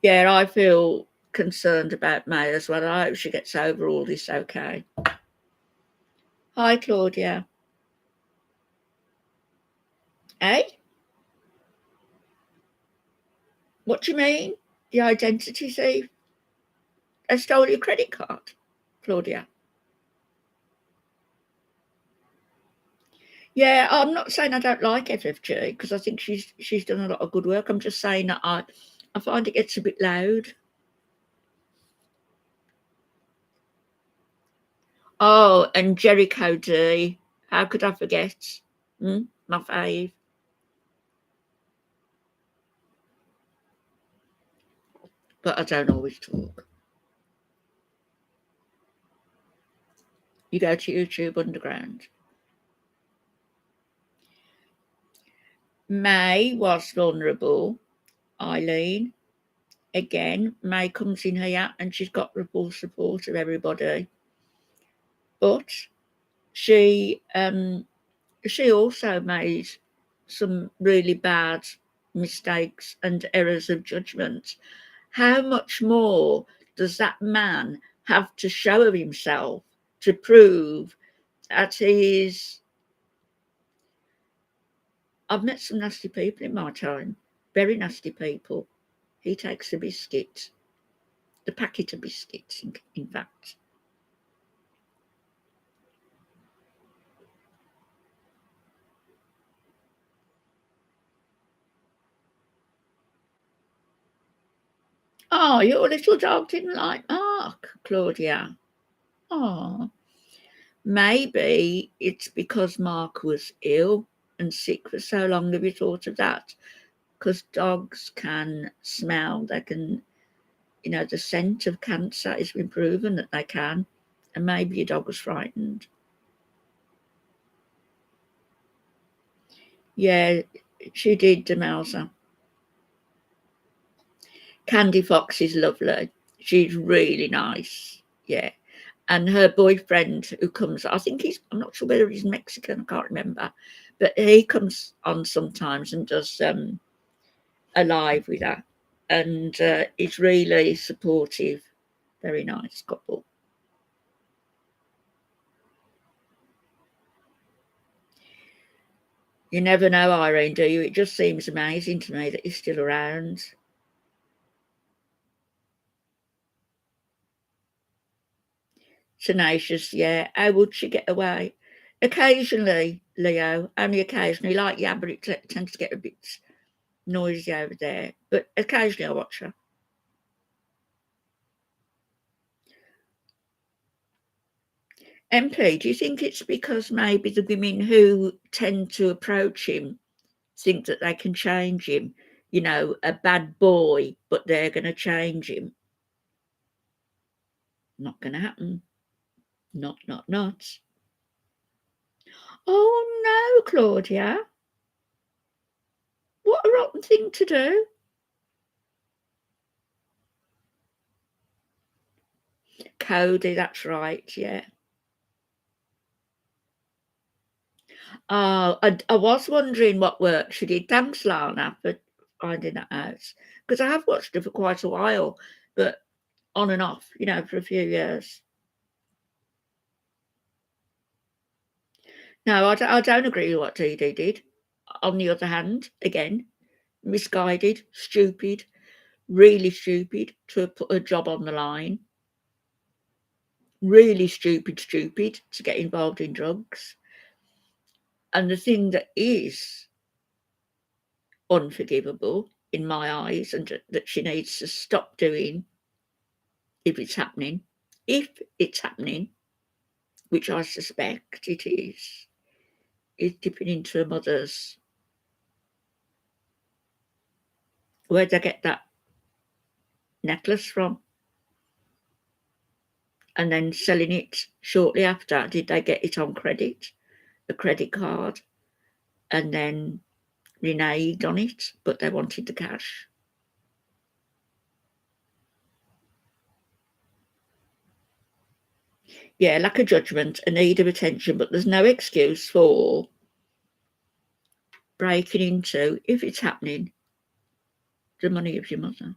Yeah, I feel concerned about May as well. I hope she gets over all this okay. Hi, Claudia. Eh? What do you mean? The identity thief? They stole your credit card, Claudia. Yeah, I'm not saying I don't like FFG because I think she's done a lot of good work. I'm just saying that I find it gets a bit loud. Oh, and Jericho D. How could I forget? My fave. But I don't always talk. You go to YouTube Underground. May was vulnerable. Eileen. Again, May comes in here and she's got the full support of everybody. But she also made some really bad mistakes and errors of judgment. How much more does that man have to show of himself to prove that he is? I've met some nasty people in my time, very nasty people. He takes the biscuit, the packet of biscuits, in fact. Oh, your little dog didn't like Mark, Claudia. Oh, maybe it's because Mark was ill and sick for so long. Have you thought of that? Because dogs can smell, they can, the scent of cancer has been proven that they can. And maybe your dog was frightened. Yeah, she did, Demelza. Candy Fox is lovely. She's really nice. Yeah. And her boyfriend who comes, I think I'm not sure whether he's Mexican, I can't remember, but he comes on sometimes and does a live with her. And he's really supportive. Very nice couple. You never know, Irene, do you? It just seems amazing to me that you're still around. Tenacious, yeah. How would she get away? Occasionally, Leo, only occasionally, like yeah, but it tends to get a bit noisy over there. But occasionally I watch her. MP, do you think it's because maybe the women who tend to approach him think that they can change him? You know, a bad boy, but they're going to change him. Not going to happen. Not. Oh no, Claudia. What a rotten thing to do. Cody, that's right, yeah. Oh, I was wondering what work she did. Thanks, Lana, for finding that out. Because I have watched her for quite a while, but on and off, you know, for a few years. No, I don't agree with what Dee Dee did. On the other hand, again, misguided, stupid, really stupid to put a job on the line. Really stupid to get involved in drugs. And the thing that is unforgivable in my eyes and that she needs to stop doing if it's happening, which I suspect it is dipping into a mother's. Where'd they get that necklace from? And then selling it shortly after. Did they get it on credit, a credit card, and then reneged on it, but they wanted the cash? Yeah, lack of judgment, a need of attention, but there's no excuse for breaking into, if it's happening, the money of your mother,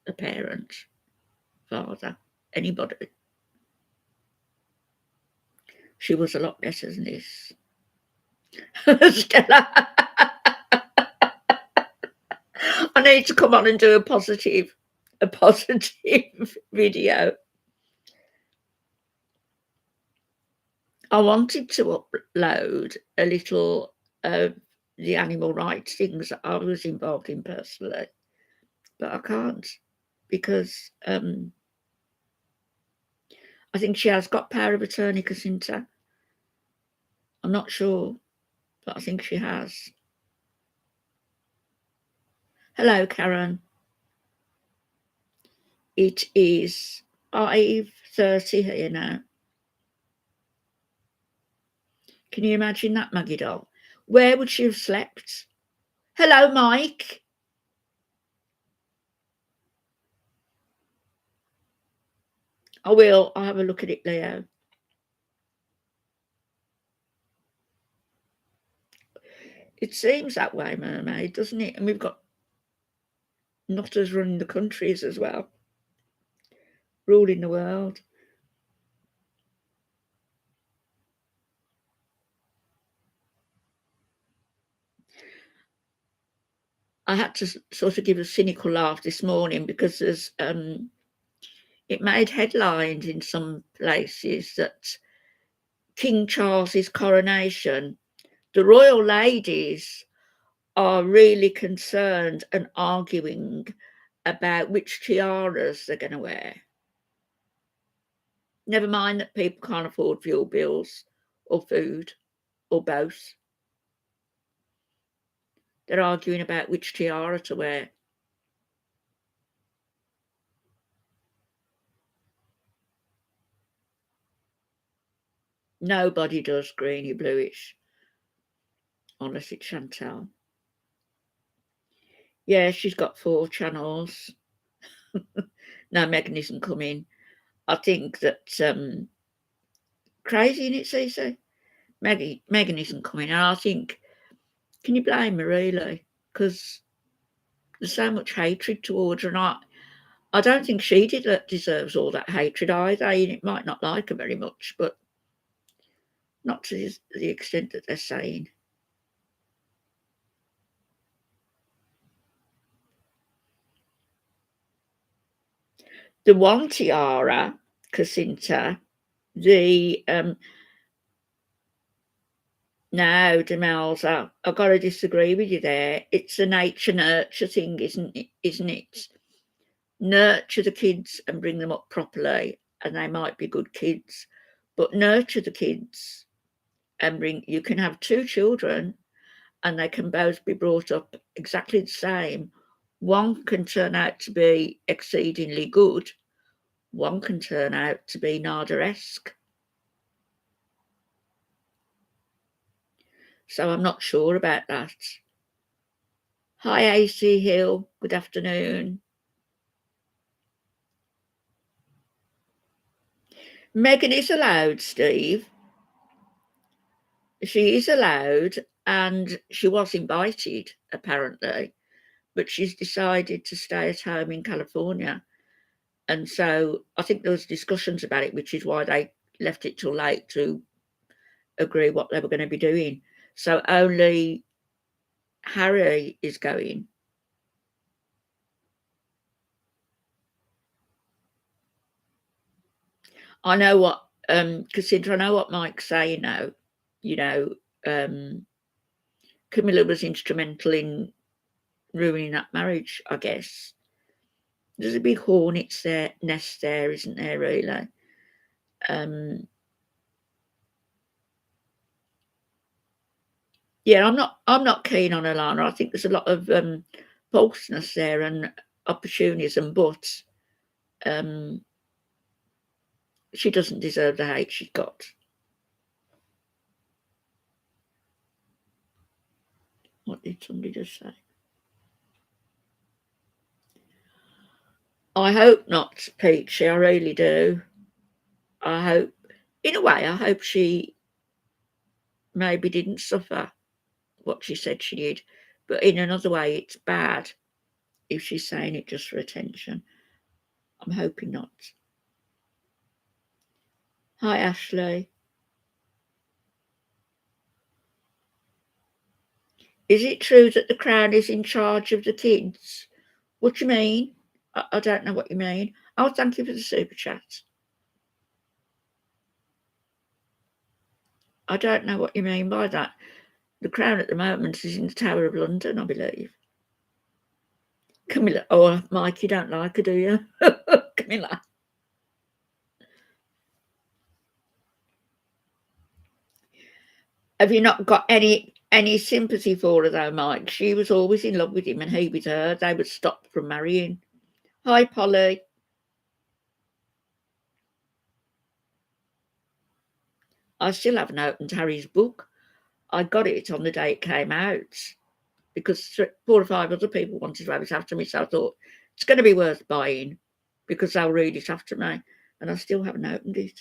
a parent, father, anybody. She was a lot better than this. Stella, I need to come on and do a positive video. I wanted to upload a little of the animal rights things that I was involved in personally, but I can't because I think she has got power of attorney, Casinta. I'm not sure, but I think she has. Hello, Karen. It is 5:30 here now. Can you imagine that, Maggie doll? Where would she have slept? Hello, Mike. I will. I'll have a look at it, Leo. It seems that way, Mermaid, doesn't it? And we've got nutters running the countries as well, ruling the world. I had to sort of give a cynical laugh this morning because there's it made headlines in some places that King Charles's coronation, the royal ladies are really concerned and arguing about which tiaras they're going to wear. Never mind that people can't afford fuel bills or food or both. They're arguing about which tiara to wear. Nobody does greeny bluish, unless it's Chantal. Yeah, she's got 4 channels. No, Megan isn't coming. I think that crazy in it, Cece. Megan isn't coming, and I think, can you blame her really? Because there's so much hatred towards her, and I don't think she deserves all that hatred either. It might not like her very much, but not to the extent that they're saying. The one tiara, Casinta, the no, Demelza, I've got to disagree with you there. It's a nature nurture thing, isn't it? Nurture the kids and bring them up properly, and they might be good kids. but nurture the kids and you can have two children and they can both be brought up exactly the same. One can turn out to be exceedingly good, one can turn out to be Nada-esque. So I'm not sure about that. Hi, AC Hill. Good afternoon. Megan is allowed, Steve. She is allowed, and she was invited, apparently, but she's decided to stay at home in California. And so I think there was discussions about it, which is why they left it till late to agree what they were going to be doing. So only Harry is going. I know what, Cassandra, I know what Mike's saying now. You know, Camilla was instrumental in ruining that marriage, I guess. There's a big hornet's nest there, isn't there, really? Yeah, I'm not keen on Alana. I think there's a lot of falseness there and opportunism, but she doesn't deserve the hate she's got. What did somebody just say? I hope not, Peachy. I really do. I hope, in a way, I hope she maybe didn't suffer what she said she did. But in another way, it's bad if she's saying it just for attention. I'm hoping not. Hi, Ashley. Is it true that the Crown is in charge of the kids? What do you mean? I don't know what you mean. Oh, thank you for the super chat. I don't know what you mean by that. The Crown at the moment is in the Tower of London, I believe. Camilla. Oh, Mike, you don't like her, do you? Camilla. Have you not got any sympathy for her, though, Mike? She was always in love with him and he with her. They would stop from marrying. Hi, Polly. I still haven't opened Harry's book. I got it on the day it came out because 4 or 5 other people wanted to have it after me. So I thought it's going to be worth buying because they'll read it after me. And I still haven't opened it.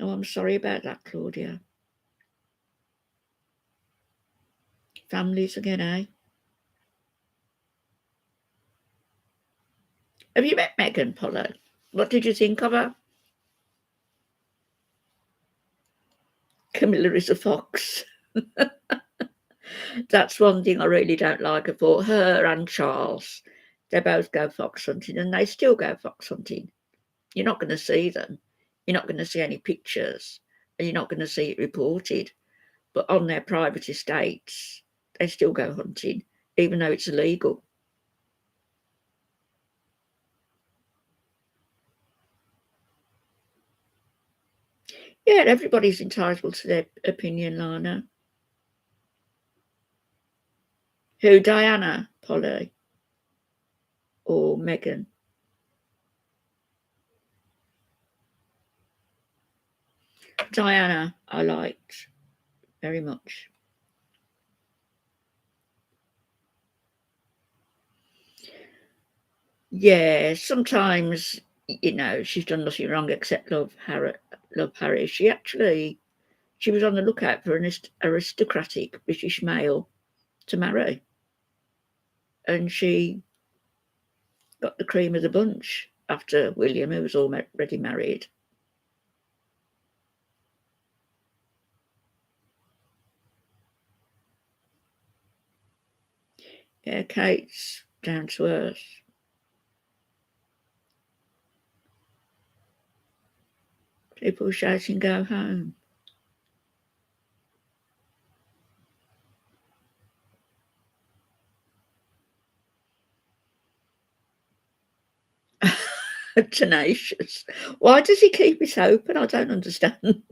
Oh, I'm sorry about that, Claudia. Families again, eh? Have you met Megan, Polo? What did you think of her? Camilla is a fox. That's one thing I really don't like her for. Her and Charles, they both go fox hunting and they still go fox hunting. You're not going to see them. You're not going to see any pictures and you're not going to see it reported. But on their private estates, they still go hunting, even though it's illegal. Yeah, everybody's entitled to their opinion, Lana. Who, Diana, Polly, or Megan? Diana, I liked very much. Yeah, sometimes, you know, she's done nothing wrong except love Harry. She was on the lookout for an aristocratic British male to marry. And she got the cream of the bunch after William, who was already married. Yeah, Kate's down to earth. People shouting, go home. Tenacious. Why does he keep it open? I don't understand.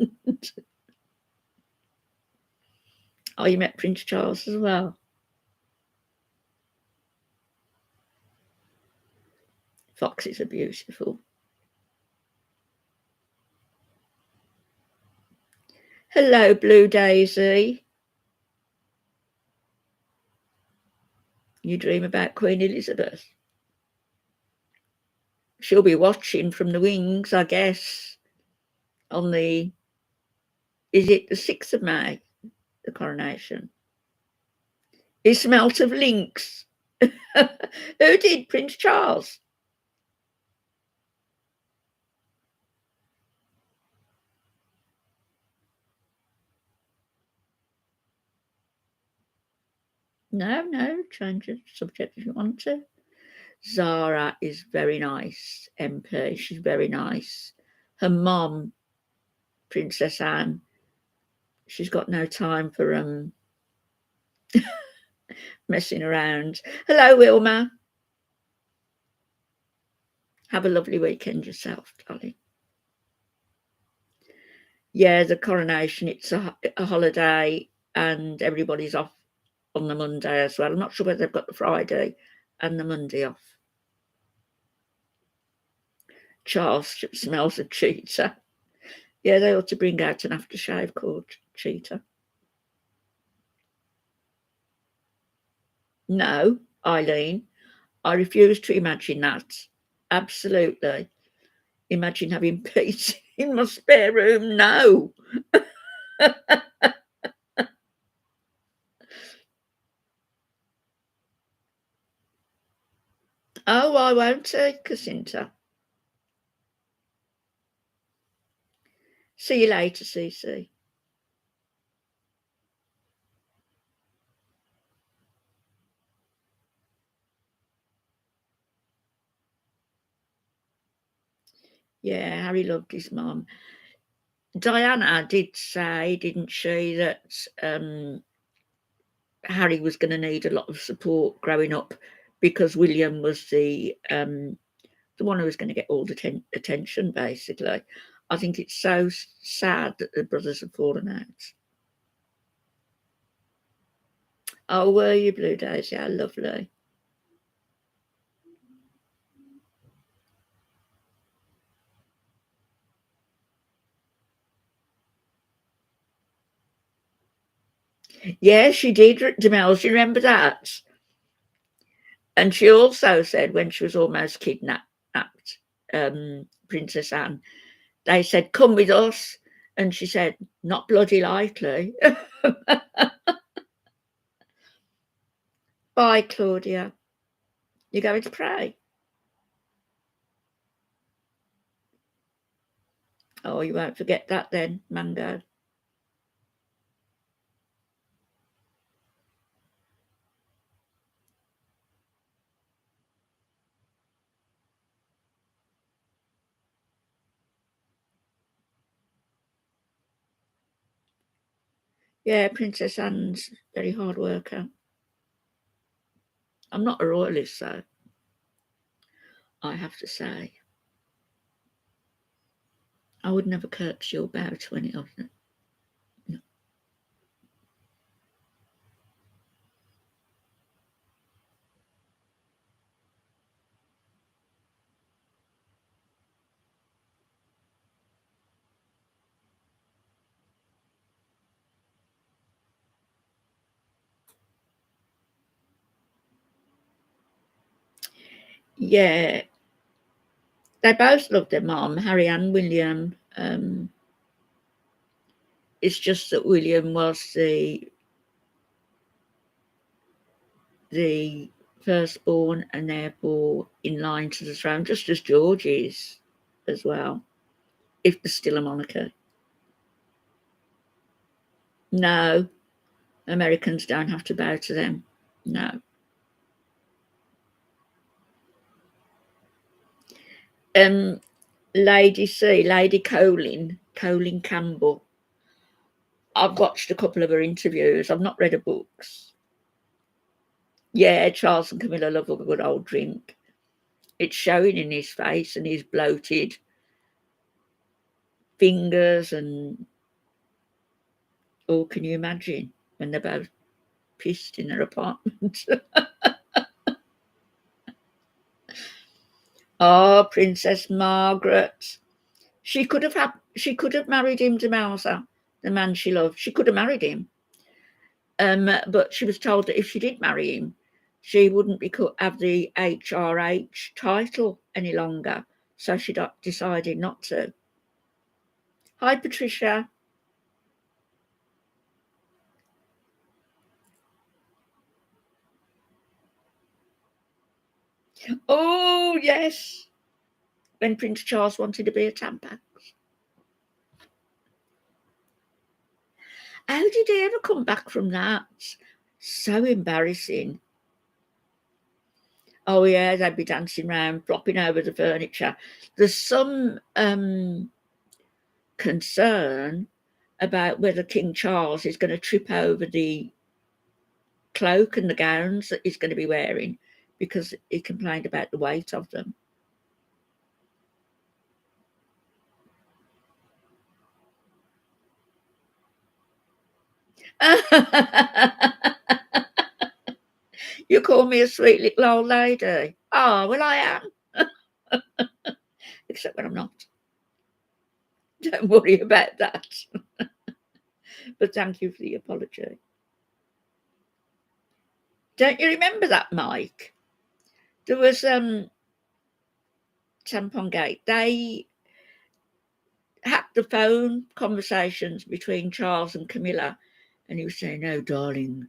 Oh, you met Prince Charles as well? Foxes are beautiful. Hello, Blue Daisy. You dream about Queen Elizabeth? She'll be watching from the wings, I guess, on the... Is it the 6th of May, the coronation? He smelt of lynx. Who did? Prince Charles? No, change the subject if you want to. Zara is very nice, MP. She's very nice. Her mum, Princess Anne, she's got no time for messing around. Hello, Wilma. Have a lovely weekend yourself, darling. Yeah, the coronation, it's a holiday and everybody's off on the Monday as well. I'm not sure whether they've got the Friday and the Monday off. Charles smells of cheetah. Yeah, they ought to bring out an aftershave called cheetah. No, Eileen, I refuse to imagine that. Absolutely. Imagine having peace in my spare room. No. Oh, I won't take Jacinta. See you later, Cece. Yeah, Harry loved his mum. Diana did say, didn't she, that Harry was going to need a lot of support growing up because William was the one who was going to get all the attention, basically. I think it's so sad that the brothers have fallen out. Oh, were you, Blue Daisy? Yeah, lovely. Yeah, she did, Demel. Do you remember that? And she also said when she was almost kidnapped, Princess Anne, they said, come with us. And she said, not bloody likely. Bye, Claudia. You're going to pray? Oh, you won't forget that then, Mango. Yeah, Princess Anne's very hard worker. I'm not a royalist, so I have to say. I would never curtsy or bow to any of them. No. Yeah, they both loved their mum, Harry and William. It's just that William was the firstborn and therefore in line to the throne, just as George is as well, if there's still a monarchy. No, Americans don't have to bow to them. No. Lady C, Lady Colin Campbell. I've watched a couple of her interviews. I've not read her books. Yeah, Charles and Camilla love a good old drink. It's showing in his face and his bloated fingers and, oh, can you imagine when they're both pissed in their apartment? Oh, Princess Margaret. She could have married him to Mauser, the man she loved. She could have married him. But she was told that if she did marry him, she wouldn't have the HRH title any longer. So she decided not to. Hi, Patricia. Oh, yes. When Prince Charles wanted to be a Tampax. How did he ever come back from that? So embarrassing. Oh, yeah, they'd be dancing around, flopping over the furniture. There's some concern about whether King Charles is going to trip over the cloak and the gowns that he's going to be wearing because he complained about the weight of them. You call me a sweet little old lady. Oh, well, I am. Except when I'm not. Don't worry about that. But thank you for the apology. Don't you remember that, Mike? There was Tampon Gate. They had the phone conversations between Charles and Camilla, and he was saying, "Oh, darling,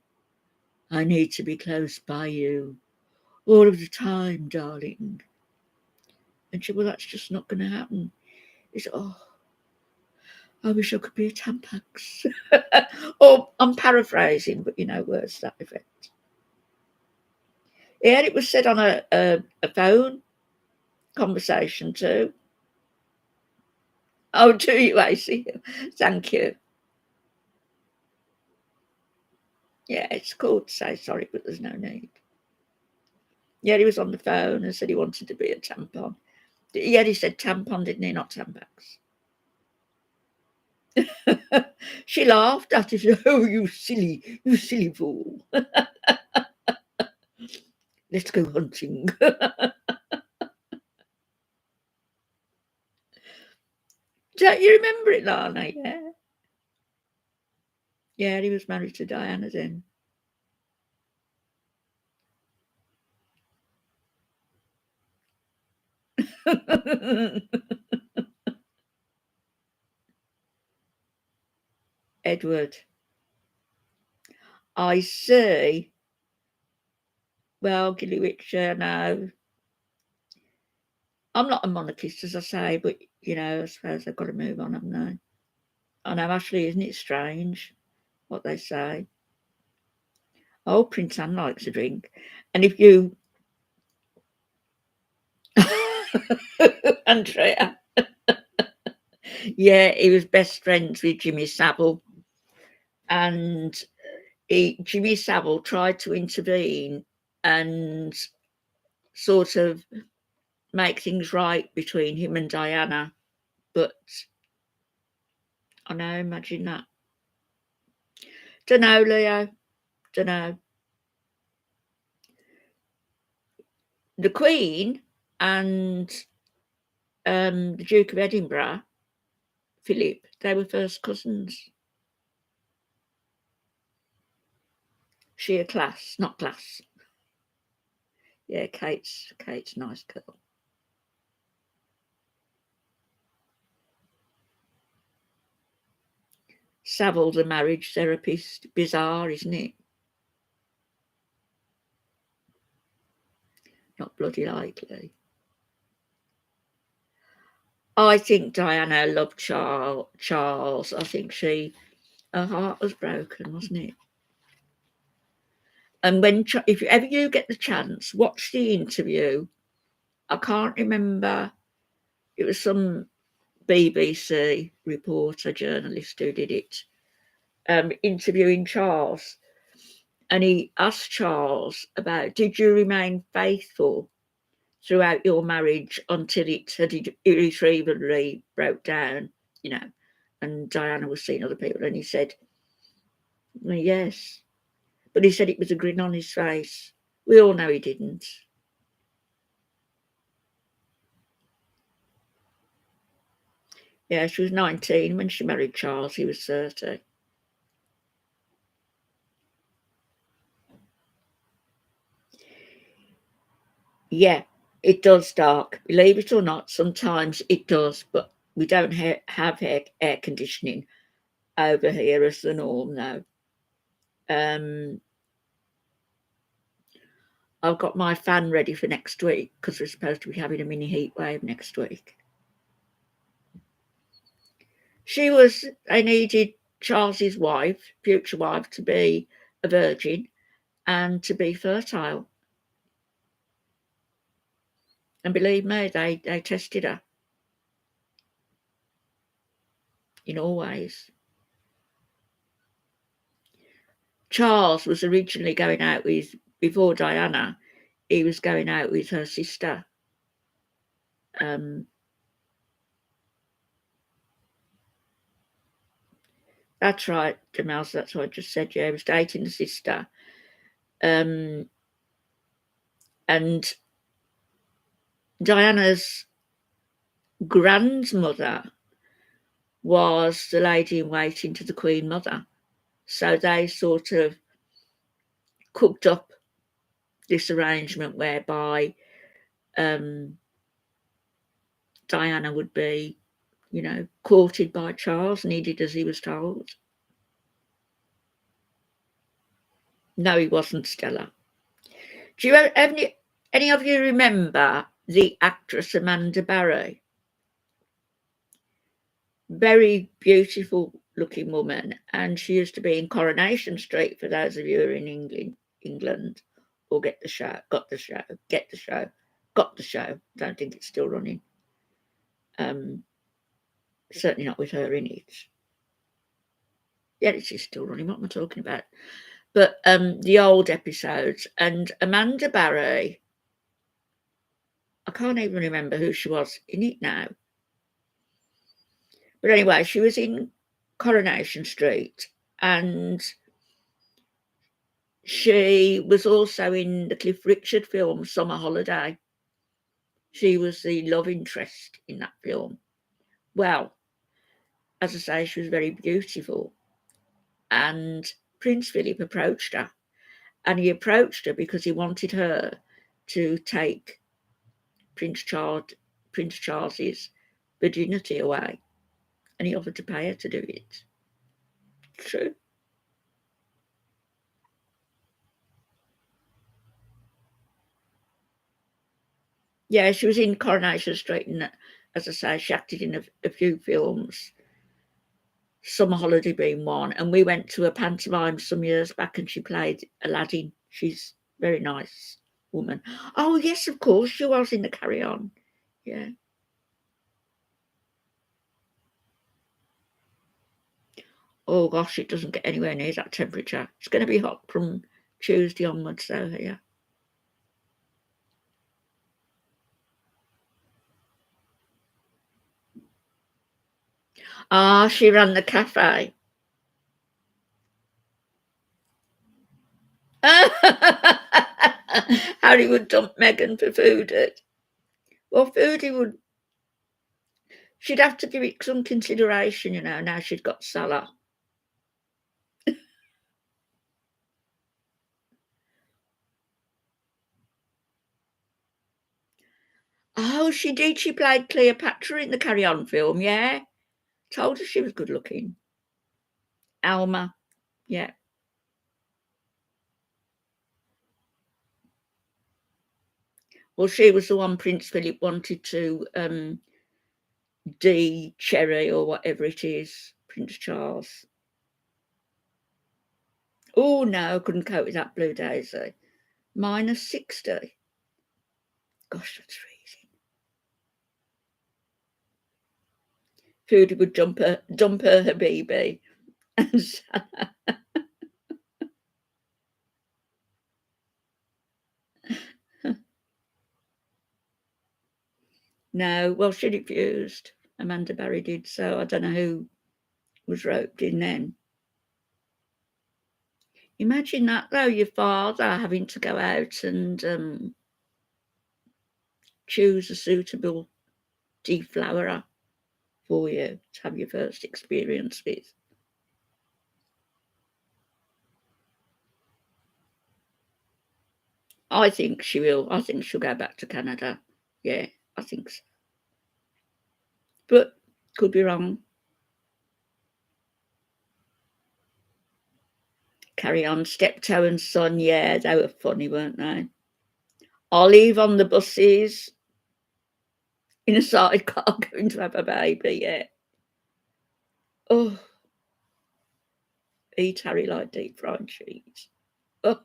I need to be close by you all of the time, darling." And she said, "Well, that's just not going to happen." He said, "Oh, I wish I could be a Tampax." Or I'm paraphrasing, but words to that effect. Yeah, it was said on a phone conversation too. Oh, do you, AC? Thank you. Yeah, it's cool to say sorry, but there's no need. Yeah, he was on the phone and said he wanted to be a tampon. Yeah, he said tampon, didn't he? Not Tampax. She laughed at it. "Oh, you silly fool. Let's go hunting." Don't you remember it, Lana? Yeah. Yeah, he was married to Diana then. Edward. I see. Well, Gilly no. I'm not a monarchist, as I say, but, I suppose I've got to move on, haven't I? I know, Ashley, isn't it strange what they say? Oh, Prince Anne likes a drink. And if you... Andrea. Yeah, he was best friends with Jimmy Savile. And Jimmy Savile tried to intervene and sort of make things right between him and Diana. But I know, imagine that. Don't know, Leo. Don't know. The Queen and the Duke of Edinburgh, Philip, they were first cousins. She a class, not class. Yeah, Kate's a nice girl. Savile's a marriage therapist. Bizarre, isn't it? Not bloody likely. I think Diana loved Charles. I think her heart was broken, wasn't it? And if ever you get the chance, watch the interview. I can't remember. It was some BBC reporter, journalist who did it, interviewing Charles. And he asked Charles about, did you remain faithful throughout your marriage until it had irretrievably broke down, you know, and Diana was seeing other people, and he said, well, yes. But he said it was a grin on his face. We all know he didn't. Yeah, she was 19 when she married Charles. He was 30. Yeah, it does dark. Believe it or not, sometimes it does, but we don't have air conditioning over here as the norm now. I've got my fan ready for next week because we're supposed to be having a mini heat wave next week. They needed Charles's wife, future wife, to be a virgin and to be fertile. And believe me, they tested her in all ways. Charles was originally going out with, before Diana, he was going out with her sister. That's right, Jamal, that's what I just said. Yeah, he was dating the sister. And Diana's grandmother was the lady in waiting to the Queen Mother. So they sort of cooked up this arrangement whereby Diana would be, courted by Charles, needed as he was told. No, he wasn't Stella. Do you any of you remember the actress Amanda Barry? Very beautiful looking woman, and she used to be in Coronation Street, for those of you who are in England, or got the show. Don't think it's still running. Certainly not with her in it. Yeah, it is still running. What am I talking about? But the old episodes, and Amanda Barry, I can't even remember who she was in it now. But anyway, she was in Coronation Street, and she was also in the Cliff Richard film Summer Holiday. She was the love interest in that film. Well, as I say, she was very beautiful. And Prince Philip approached her. And he approached her because he wanted her to take Prince Charles's virginity away. And he offered to pay her to do it. True. Yeah, she was in Coronation Street, and as I say, she acted in a few films, Summer Holiday being one. And we went to a pantomime some years back, and she played Aladdin. She's a very nice woman. Oh, yes, of course, she was in the Carry On. Yeah. Oh, gosh, it doesn't get anywhere near that temperature. It's going to be hot from Tuesday onwards, though, here. Ah, she ran the cafe. Harry would dump Meghan for Foodie. Well, Foodie would. She'd have to give it some consideration, now she'd got Salah. Oh, she did. She played Cleopatra in the Carry On film, yeah. Told her she was good looking. Alma, yeah. Well, she was the one Prince Philip wanted to de-cherry or whatever it is, Prince Charles. Oh, no, couldn't cope with that Blue Daisy. -60. Gosh, that's freezing. Foodie would dump her Habibi. No, well, she refused. Amanda Barry did, so I don't know who was roped in then. Imagine that, though, your father having to go out and choose a suitable deflowerer for you to have your first experience with. I think she will. I think she'll go back to Canada. Yeah, I think so. But could be wrong. Carry On, Steptoe and Son, yeah, they were funny, weren't they? Olive on the buses in a sidecar going to have a baby, yeah. Oh, eat Harry like deep fried cheese. Oh,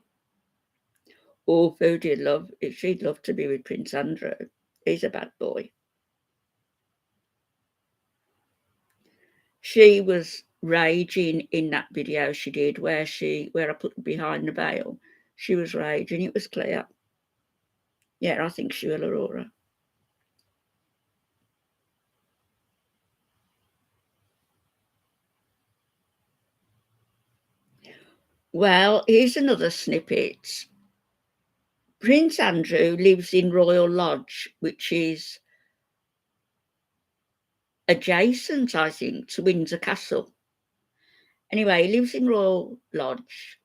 Foodie'd love, she'd love to be with Prince Andrew. He's a bad boy. She was raging in that video she did where I put her behind the veil. She was raging, it was clear. Yeah, I think she will, Aurora. Well, here's another snippet. Prince Andrew lives in Royal Lodge, which is adjacent, I think, to Windsor Castle. Anyway, he lives in Royal Lodge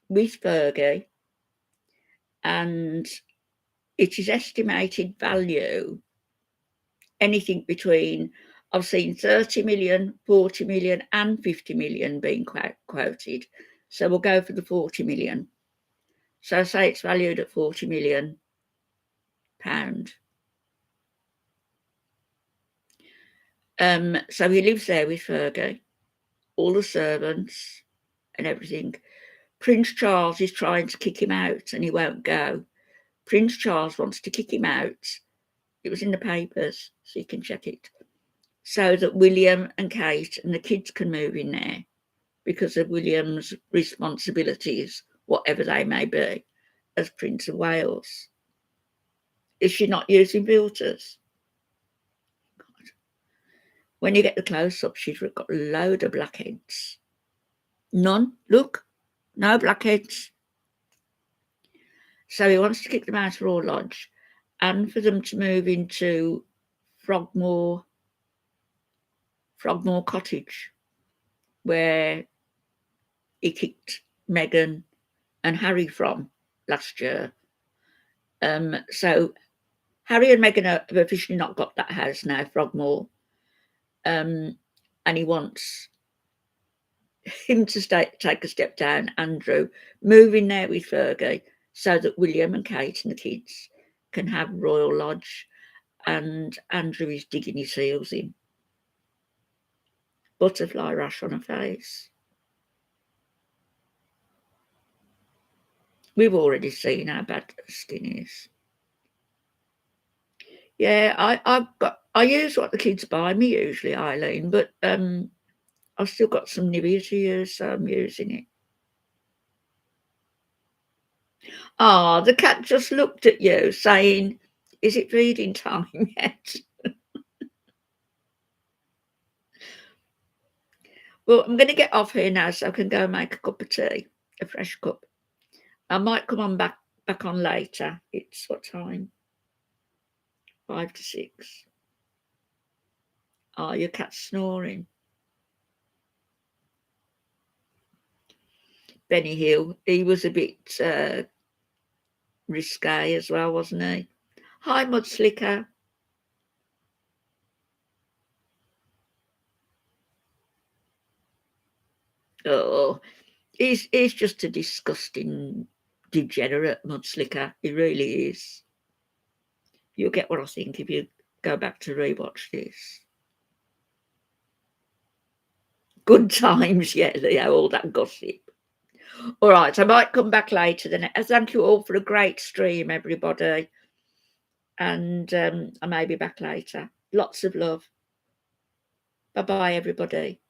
with Fergie, and it is estimated value anything between, I've seen 30 million, 40 million, and 50 million being quoted. So we'll go for the 40 million. So say it's valued at 40 million pound. So he lives there with Fergie, all the servants and everything. Prince Charles is trying to kick him out and he won't go. Prince Charles wants to kick him out. It was in the papers, so you can check it. So that William and Kate and the kids can move in there because of William's responsibilities, whatever they may be, as Prince of Wales. Is she not using filters? God. When you get the close-up, she's got a load of blackheads. None. Look, no blackheads. So he wants to kick them out of Royal Lodge and for them to move into Frogmore Cottage, where he kicked Meghan and Harry from last year. So Harry and Meghan have officially not got that house now, Frogmore, and he wants him to take a step down, Andrew, move in there with Fergie, so that William and Kate and the kids can have Royal Lodge, and Andrew is digging his heels in. Butterfly rash on her face. We've already seen how bad her skin is. Yeah, I use what the kids buy me usually, Eileen, but I've still got some Nivea to use, so I'm using it. Ah, the cat just looked at you saying, "Is it feeding time yet?" Well, I'm going to get off here now so I can go and make a cup of tea, a fresh cup. I might come on back on later. It's what time? 5 to 6. Oh, your cat's snoring. Benny Hill, he was a bit risque as well, wasn't he? Hi, Mud Slicker. Oh, he's just a disgusting, degenerate Mud Slicker. He really is. You'll get what I think if you go back to rewatch this. Good times, yeah, all that gossip. All right, I might come back later then. Thank you all for a great stream, everybody. And I may be back later. Lots of love. Bye-bye, everybody.